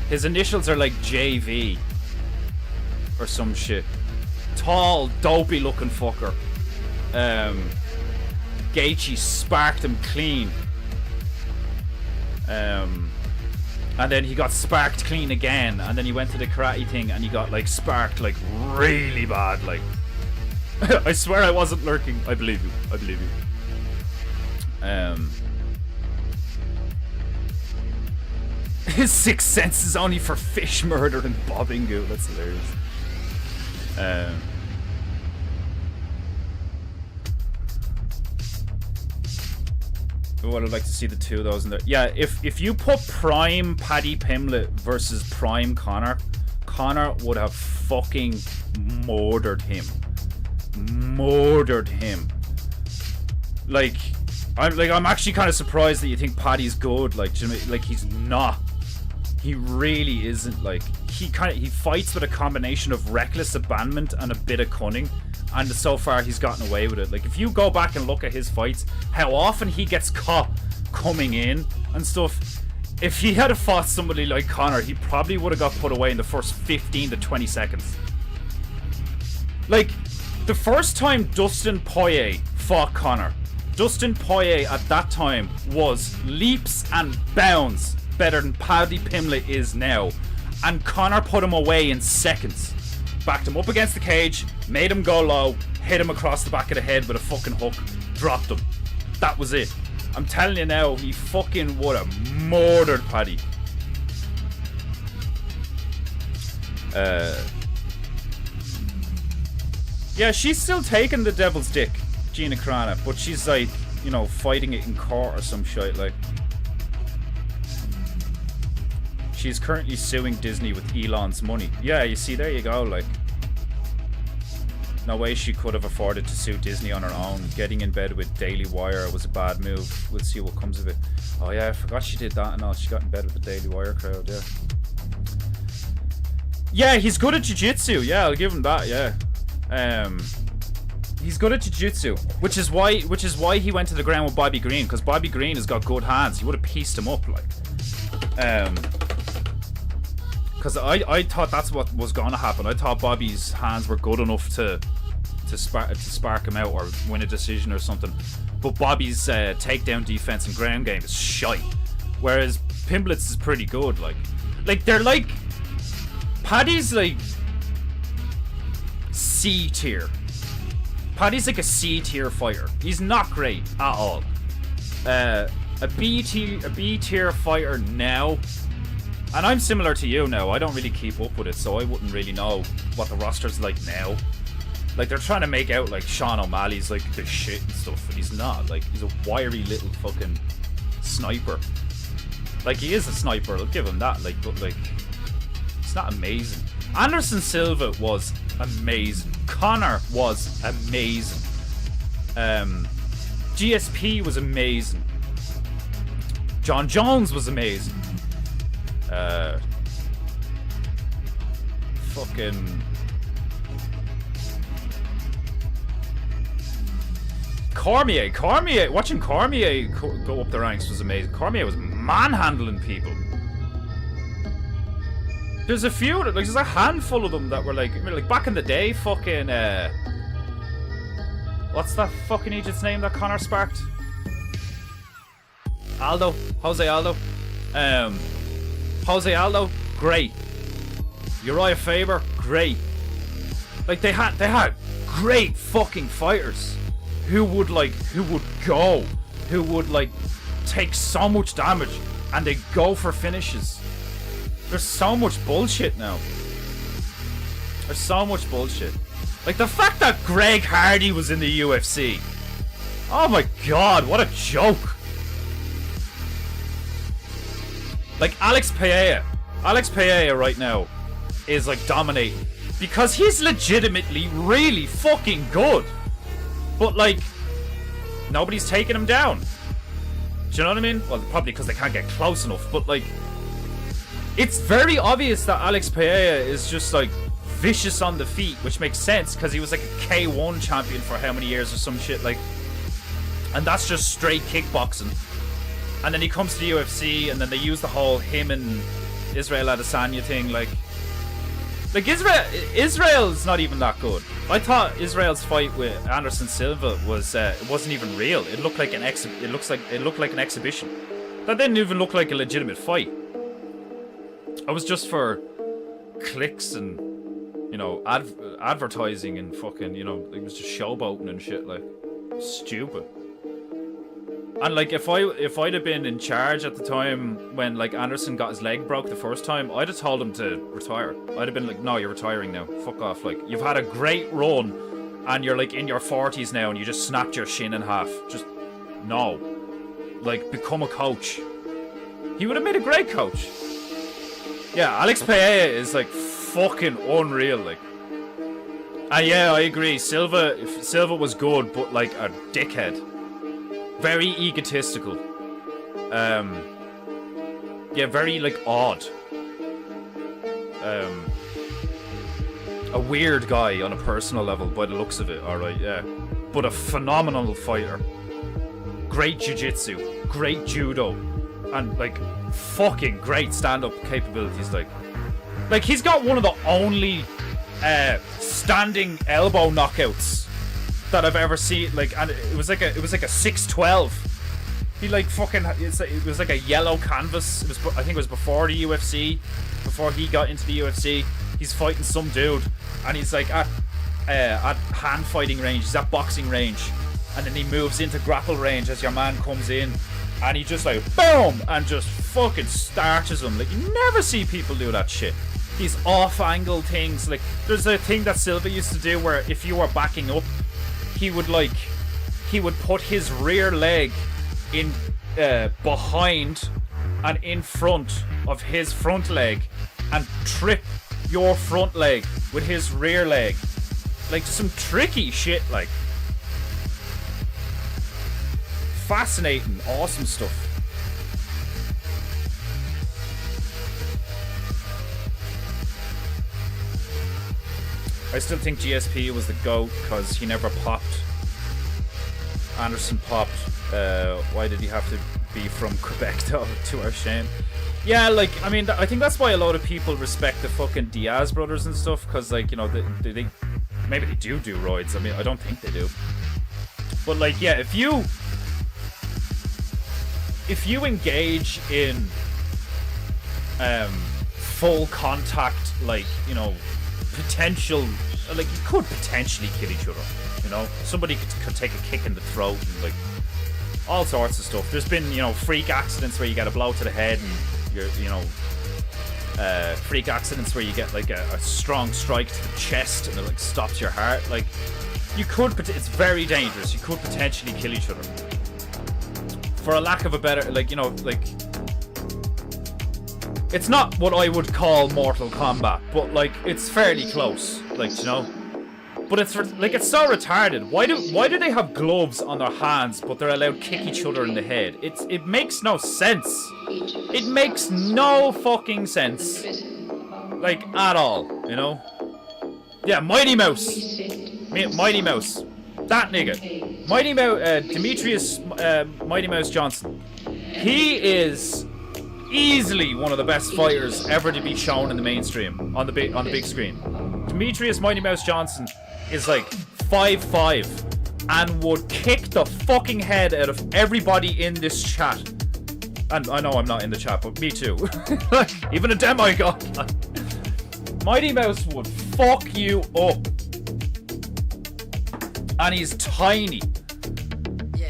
S2: His initials are like JV or some shit. Tall, dopey looking fucker. Gaethje sparked him clean. And then he got sparked clean again, and then he went to the karate thing and he got like sparked like really bad, like. I swear I wasn't lurking. I believe you. I believe you. His sixth sense is only for fish murder and bobbing goo. That's hilarious. What I'd like to see the two of those in there. Yeah, if you put prime Paddy Pimblett versus prime Conor, Conor would have fucking murdered him. Murdered him. I'm actually kind of surprised that you think Paddy's good. Like, do you know what I mean? Like, he's not. He really isn't. Like, he fights with a combination of reckless abandonment and a bit of cunning, and so far he's gotten away with it. Like, if you go back and look at his fights, how often he gets caught coming in and stuff. If he had fought somebody like Conor, he probably would have got put away in the first 15 to 20 seconds. Like, the first time Dustin Poirier fought Conor, Dustin Poirier at that time was leaps and bounds better than Paddy Pimblett is now, and Conor put him away in seconds. Backed him up against the cage, made him go low, hit him across the back of the head with a fucking hook, dropped him. That was it. I'm telling you now, he fucking would have murdered Paddy. Yeah, she's still taking the devil's dick, Gina Carano, but she's like, you know, fighting it in court or some shit, like. She's currently suing Disney with Elon's money. Yeah, you see, there you go, like. No way she could have afforded to sue Disney on her own. Getting in bed with Daily Wire was a bad move. We'll see what comes of it. Oh yeah, I forgot she did that and all. She got in bed with the Daily Wire crowd, yeah. Yeah, he's good at jiu-jitsu. Yeah, I'll give him that, yeah. He's good at jiu-jitsu, which is why he went to the ground with Bobby Green, because Bobby Green has got good hands. He would have pieced him up, like. Because I thought that's what was going to happen. I thought Bobby's hands were good enough to spark him out or win a decision or something. But Bobby's takedown defense and ground game is shite, whereas Pimblett's is pretty good. Like they're like, Paddy's like C tier. Paddy's like a C tier fighter. He's not great at all. A B tier fighter now. And I'm similar to you now. I don't really keep up with it, so I wouldn't really know what the roster's like now. Like, they're trying to make out like Sean O'Malley's like the shit and stuff, but he's not. Like, he's a wiry little fucking sniper. Like, he is a sniper, I'll give him that. Like, but like, it's not amazing. Anderson Silva was amazing. Conor was amazing. GSP was amazing. John Jones was amazing. Fucking Cormier, watching Cormier go up the ranks was amazing. Cormier was manhandling people. There's a few, like there's a handful of them that were like back in the day, fucking what's that fucking idiot's name that Conor sparked? Jose Aldo. Jose Aldo, great. Uriah Faber, great. Like they had great fucking fighters who would take so much damage and they go for finishes. There's so much bullshit now. There's so much bullshit. Like the fact that Greg Hardy was in the UFC. Oh my god, what a joke. Like Alex Pereira right now is like dominating because he's legitimately really fucking good. But like nobody's taking him down. Do you know what I mean? Well, probably because they can't get close enough, but like it's very obvious that Alex Pereira is just like vicious on the feet, which makes sense because he was like a K1 champion for how many years or some shit, like, and that's just straight kickboxing. And then he comes to the UFC, and then they use the whole him and Israel Adesanya thing. Like Israel's not even that good. I thought Israel's fight with Anderson Silva was it wasn't even real. It looked like an exhibition. That didn't even look like a legitimate fight. I was just for clicks and, you know, advertising and fucking, you know, it was just showboating and shit, like, stupid. And like, if I'd have been in charge at the time when like Anderson got his leg broke the first time, I'd have told him to retire. I'd have been like, no, you're retiring now. Fuck off. Like, you've had a great run, and you're like in your 40s now, and you just snapped your shin in half. Just no. Like, become a coach. He would have made a great coach. Yeah, Alex Pereira is like fucking unreal. Like, and yeah, I agree. Silva was good, but like a dickhead. Very egotistical. Yeah, very like odd. A weird guy on a personal level by the looks of it, alright, yeah. But a phenomenal fighter. Great jiu-jitsu, great judo, and like fucking great stand-up capabilities. Like he's got one of the only standing elbow knockouts that I've ever seen, like, and it was like a 6-12. He like fucking, it was like a yellow canvas. It was, I think it was before the UFC, before he got into the UFC. He's fighting some dude, and he's like at hand fighting range. He's at boxing range, and then he moves into grapple range as your man comes in, and he just like boom and just fucking starches him. Like, you never see people do that shit. These off-angle things. Like, there's a thing that Silva used to do where if you were backing up, he would put his rear leg in behind and in front of his front leg and trip your front leg with his rear leg. Like, some tricky shit, like. Fascinating, awesome stuff. I still think GSP was the GOAT because he never popped. Anderson popped. Why did he have to be from Quebec though, to our shame? Yeah, like, I mean, I think that's why a lot of people respect the fucking Diaz brothers and stuff, because, like, you know, they maybe they do roids. I mean, I don't think they do. But, like, yeah, if you engage in full contact, like, you know, potential, like, you could potentially kill each other, you know. Somebody could take a kick in the throat and, like, all sorts of stuff. There's been, you know, freak accidents where you get a blow to the head and you're, you know, freak accidents where you get like a strong strike to the chest and it like stops your heart. Like, you could, it's very dangerous. You could potentially kill each other. For a lack of a better, like, you know, like, it's not what I would call Mortal Kombat, but like, it's fairly close, like, you know. But it's like, it's so retarded. Why do they have gloves on their hands, but they're allowed to kick each other in the head? It makes no sense. It makes no fucking sense, like, at all, you know. Yeah, Mighty Mouse, Mighty Mouse, that nigga, Mighty Mouse, Demetrius, Mighty Mouse Johnson. He is easily one of the best fighters ever to be shown in the mainstream on the big screen. Demetrius Mighty Mouse Johnson is like 5'5" and would kick the fucking head out of everybody in this chat. And I know I'm not in the chat, but me too. Even a demigod. Mighty Mouse would fuck you up. And he's tiny. Yeah.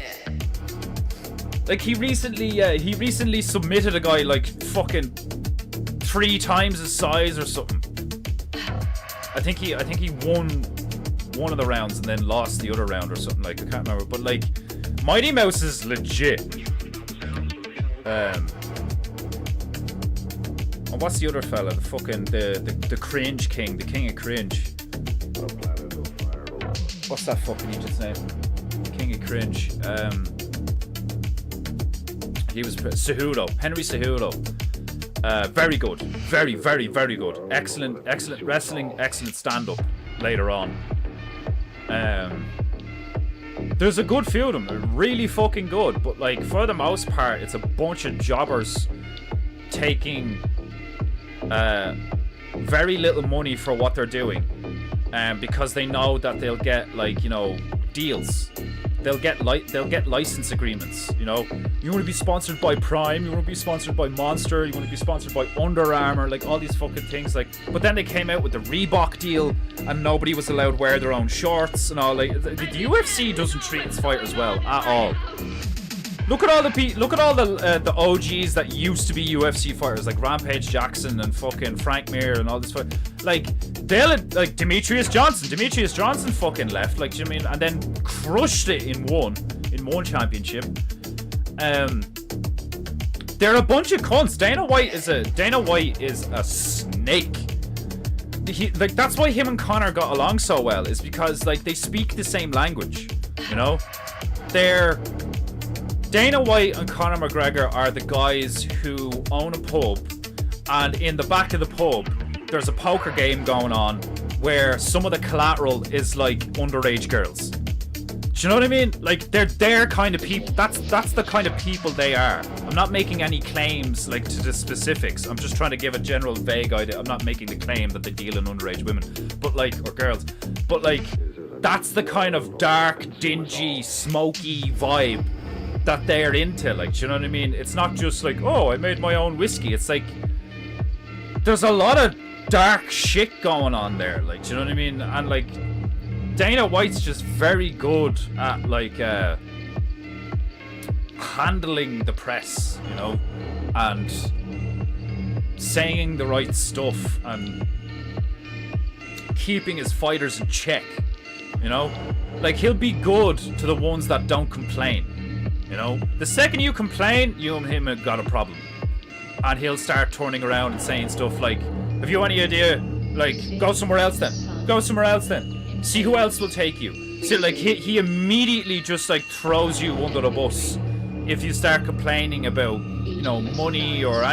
S2: Like, he recently submitted a guy like fucking 3 times his size or something. I think he won one of the rounds and then lost the other round or something, like, I can't remember. But like, Mighty Mouse is legit. And what's the other fella? The fucking the cringe king, the king of cringe. What's that fucking agent's name? King of cringe. He was Cejudo, Henry Cejudo. Very good, very good. Excellent wrestling, excellent stand-up later on. There's a good few of them, really fucking good, but like, for the most part, it's a bunch of jobbers taking very little money for what they're doing, because they know that they'll get, like, you know, deals. they'll get license agreements. You know, you want to be sponsored by Prime, you want to be sponsored by Monster, you want to be sponsored by Under Armour, like all these fucking things. Like, but then they came out with the Reebok deal, and nobody was allowed to wear their own shorts and all. Like, the UFC doesn't treat its fighters well at all. Look at all the OGs that used to be UFC fighters, like Rampage Jackson and fucking Frank Mir and all this. Like, like Demetrius Johnson fucking left. Like, do you know what I mean? And then crushed it in one championship. They're a bunch of cunts. Dana White is a snake. Like, that's why him and Conor got along so well, is because like they speak the same language. You know, Dana White and Conor McGregor are the guys who own a pub, and in the back of the pub there's a poker game going on where some of the collateral is like underage girls. Do you know what I mean? Like, they're their kind of people. That's the kind of people they are. I'm not making any claims like to the specifics. I'm just trying to give a general vague idea. I'm not making the claim that they deal in underage women, but like, or girls. But like, that's the kind of dark, dingy, smoky vibe that they're into. Like, do you know what I mean? It's not just like, oh, I made my own whiskey. It's like, there's a lot of dark shit going on there. Like, do you know what I mean? And like, Dana White's just very good at like handling the press, you know, and saying the right stuff and keeping his fighters in check, you know. Like, he'll be good to the ones that don't complain. You know, the second you complain, you and him have got a problem, and he'll start turning around and saying stuff like, "Have you any idea? Like, go somewhere else then. Go somewhere else then. See who else will take you." So like, he immediately just like throws you under the bus if you start complaining about, you know, money or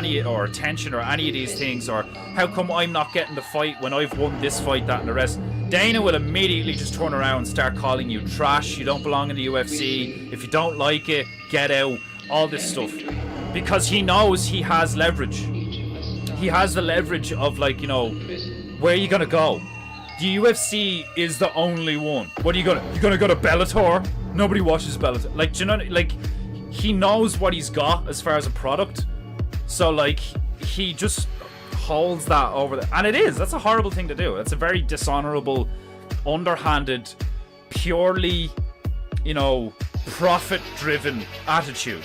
S2: attention or any of these things, or how come I'm not getting the fight when I've won this fight, that and the rest. Dana will immediately just turn around and start calling you trash. You don't belong in the UFC. If you don't like it, get out. All this stuff, because he knows he has leverage. He has the leverage of, like, you know, where are you gonna go? The UFC is the only one. What are you gonna go to Bellator? Nobody watches Bellator. Like, do you know, like, he knows what he's got as far as a product. So like, he just holds that over there. And that's a horrible thing to do. That's a very dishonorable, underhanded, purely, you know, profit-driven attitude.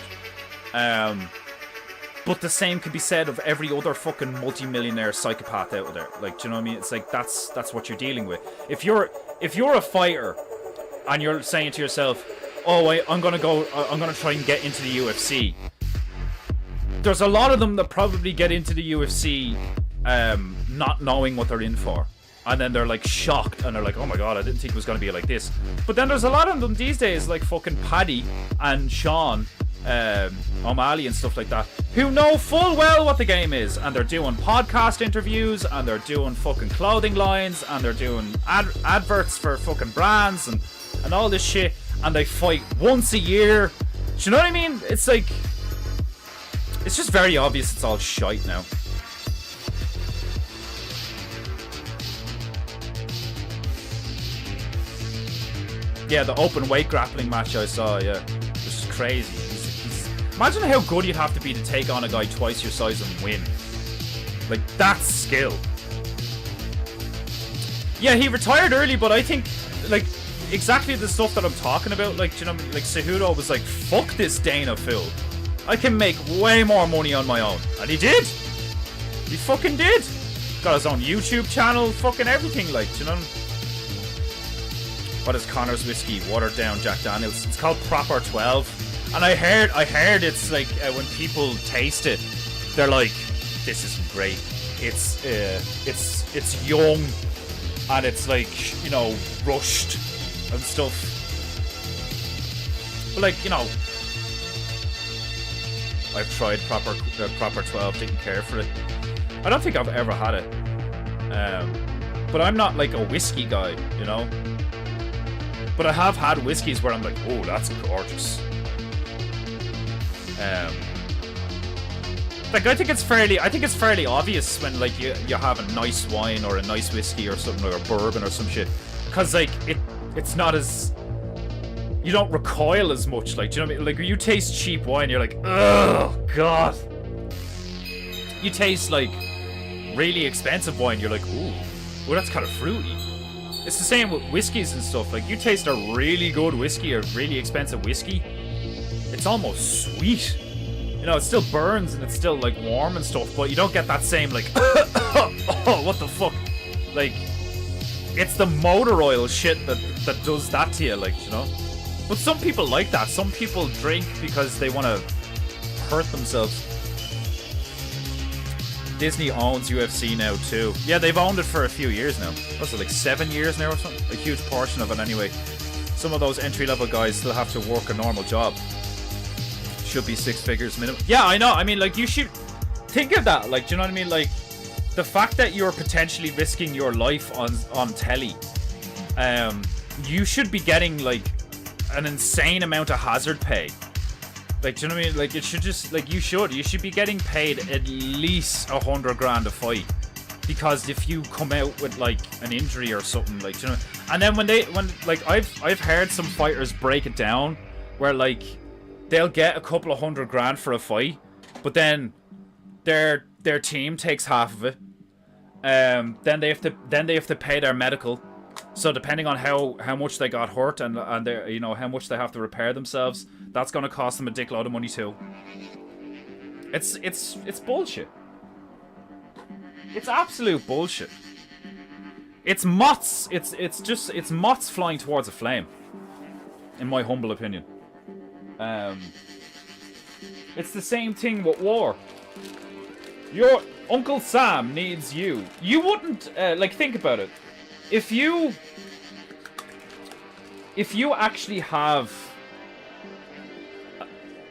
S2: But the same could be said of every other fucking multi-millionaire psychopath out there. Like, do you know what I mean? It's like, that's what you're dealing with. If you're a fighter and you're saying to yourself, oh, I'm gonna try and get into the UFC. There's a lot of them that probably get into the UFC not knowing what they're in for. And then they're like shocked and they're like, oh my god, I didn't think it was gonna be like this. But then there's a lot of them these days, like fucking Paddy and Sean O'Malley and stuff like that, who know full well what the game is, and they're doing podcast interviews, and they're doing fucking clothing lines, and they're doing adverts for fucking brands and all this shit, and they fight once a year. Do you know what I mean? It's like, it's just very obvious it's all shite now. Yeah, the open weight grappling match I saw, yeah, this is crazy. Imagine how good you'd have to be to take on a guy twice your size and win. Like, that's skill. Yeah, he retired early, but I think, like, exactly the stuff that I'm talking about, like, you know, like Cejudo was like, fuck this Dana fool. I can make way more money on my own. And he did. He fucking did. Got his own YouTube channel, fucking everything, like, you know. What is Connor's whiskey? Watered down Jack Daniels. It's called Proper 12. And I heard it's like, when people taste it, they're like, this isn't great. It's young, and it's like, you know, rushed and stuff. But like, you know, I've tried Proper 12, didn't care for it. I don't think I've ever had it. But I'm not like a whiskey guy, you know. But I have had whiskeys where I'm like, oh, that's gorgeous. Like, I think it's fairly obvious when, like, you have a nice wine or a nice whiskey or something, or a bourbon or some shit, because like it's not as you don't recoil as much. Like, do you know what I mean? Like, when you taste cheap wine, you're like, oh god. You taste like really expensive wine, you're like, ooh, well, that's kind of fruity. It's the same with whiskeys and stuff. Like, you taste a really good whiskey or really expensive whiskey, it's almost sweet. You know, it still burns and it's still like warm and stuff, but you don't get that same like, oh, what the fuck? Like, it's the motor oil shit that does that to you, like, you know. But some people like that. Some people drink because they want to hurt themselves. Disney owns UFC now too. Yeah, they've owned it for a few years now. What's it, like 7 years now or something? A huge portion of it anyway. Some of those entry-level guys still have to work a normal job. Should be 6 figures minimum. Yeah, I know. I mean, like, you should think of that. Like, do you know what I mean? Like, the fact that you're potentially risking your life on telly, you should be getting like an insane amount of hazard pay. Like, do you know what I mean? Like, it should just, like, you should be getting paid at least 100 grand a fight, because if you come out with like an injury or something, like, you know. And then when like, I've heard some fighters break it down where like they'll get a couple of 100 grand for a fight, but then their team takes half of it. Then they have to pay their medical. So depending on how much they got hurt and their, you know, how much they have to repair themselves, that's gonna cost them a dickload of money too. It's bullshit. It's absolute bullshit. It's moths. It's moths flying towards a flame, in my humble opinion. It's the same thing with war. Your Uncle Sam needs you. You wouldn't like, think about it. If you actually have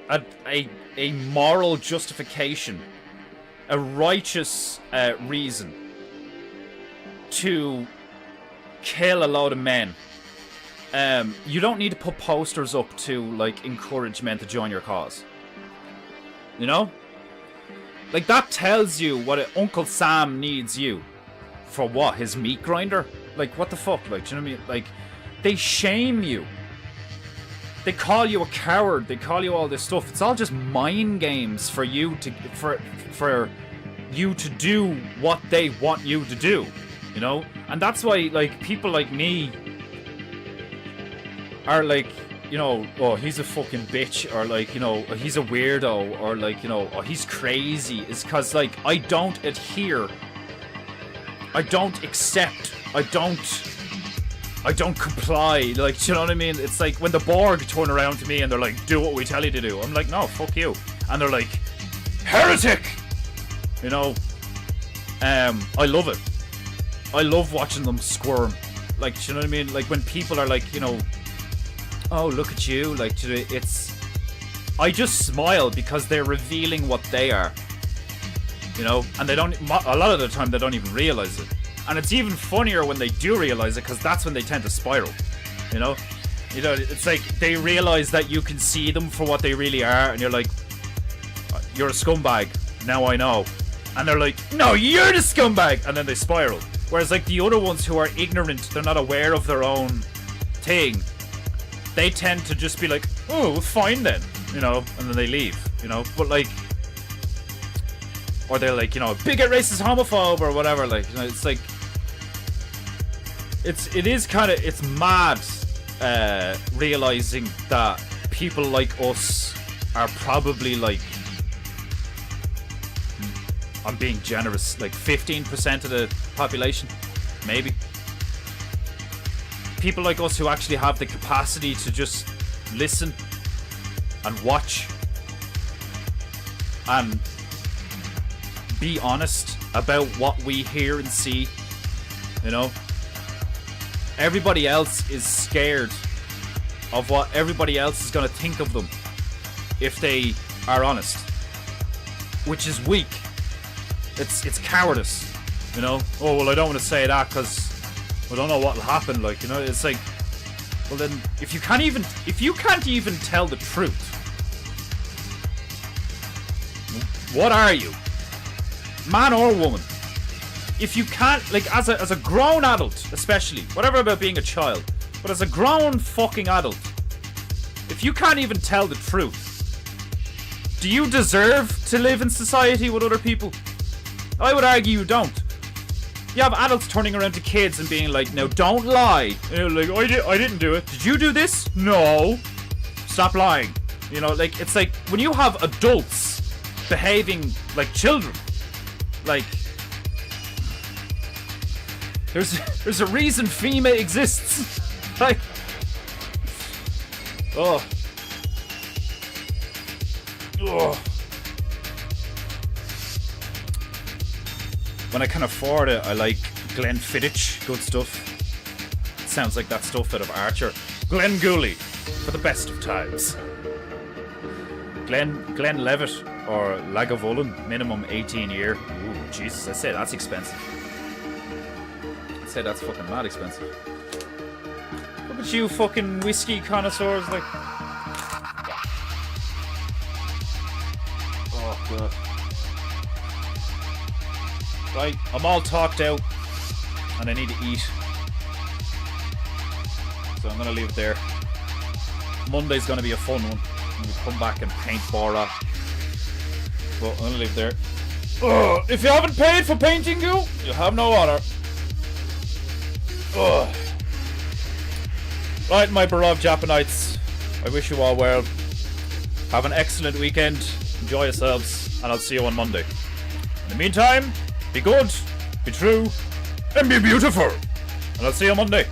S2: a moral justification, a righteous reason to kill a load of men, you don't need to put posters up to like encourage men to join your cause. You know? Like, that tells you what Uncle Sam needs you for. What, his meat grinder? Like, what the fuck? Like, do you know what I mean? Like, they shame you. They call you a coward. They call you all this stuff. It's all just mind games for you to for you to do what they want you to do, you know? And that's why, like, people like me are like, you know, oh, he's a fucking bitch, or like, you know, he's a weirdo, or like, you know, oh, he's crazy, is because, like, I don't adhere, I don't accept, I don't comply. Like, do you know what I mean? It's like when the Borg turn around to me and they're like, do what we tell you to do. I'm like, no, fuck you. And they're like, heretic! You know? I love it. I love watching them squirm. Like, do you know what I mean? Like, when people are like, you know, oh, look at you. Like, it's... I just smile because they're revealing what they are. You know? And they don't... A lot of the time, they don't even realize it. And it's even funnier when they do realize it, because that's when they tend to spiral. You know? You know, it's like they realize that you can see them for what they really are, and you're like, you're a scumbag. Now I know. And they're like, no, you're the scumbag! And then they spiral. Whereas, like, the other ones who are ignorant, they're not aware of their own thing, they tend to just be like, oh, fine then. You know? And then they leave. You know? But, like... Or they're like, you know, bigot, racist, homophobe, or whatever. Like, you know, it's like... It is kind of... It's mad realizing that people like us are probably, like... I'm being generous. Like, 15% of the population. Maybe. People like us who actually have the capacity to just listen and watch and be honest about what we hear and see. You know, everybody else is scared of what everybody else is going to think of them if they are honest, which is weak. It's cowardice, you know. Oh, well, I don't want to say that because I don't know what will happen. Like, you know, it's like, well, then if you can't even tell the truth, what are you? Man or woman? If you can't, like, as a grown adult, especially, whatever about being a child, but as a grown fucking adult, if you can't even tell the truth, do you deserve to live in society with other people? I would argue you don't. You have adults turning around to kids and being like, "Now don't lie." Like, I didn't do it. Did you do this? No. Stop lying. You know, like, it's like when you have adults behaving like children, like, there's a reason FEMA exists. Like, oh. When I can afford it, I like Glenfiddich, good stuff. Sounds like that stuff out of Archer. Glen Gooley, for the best of times. Glen Levitt or Lagavulin, minimum 18 year. Ooh, Jesus, I say that's expensive. I'd say that's fucking mad expensive. Look at you fucking whiskey connoisseurs, like. Oh, God. Right, I'm all talked out and I need to eat. So I'm going to leave it there. Monday's going to be a fun one. I'm going to come back and paint Borat. But I'm going to leave it there. If you haven't paid for painting you have no honor. Right, my beloved Japanites, I wish you all well. Have an excellent weekend. Enjoy yourselves. And I'll see you on Monday. In the meantime, be good, be true, and be beautiful. And I'll see you on Monday.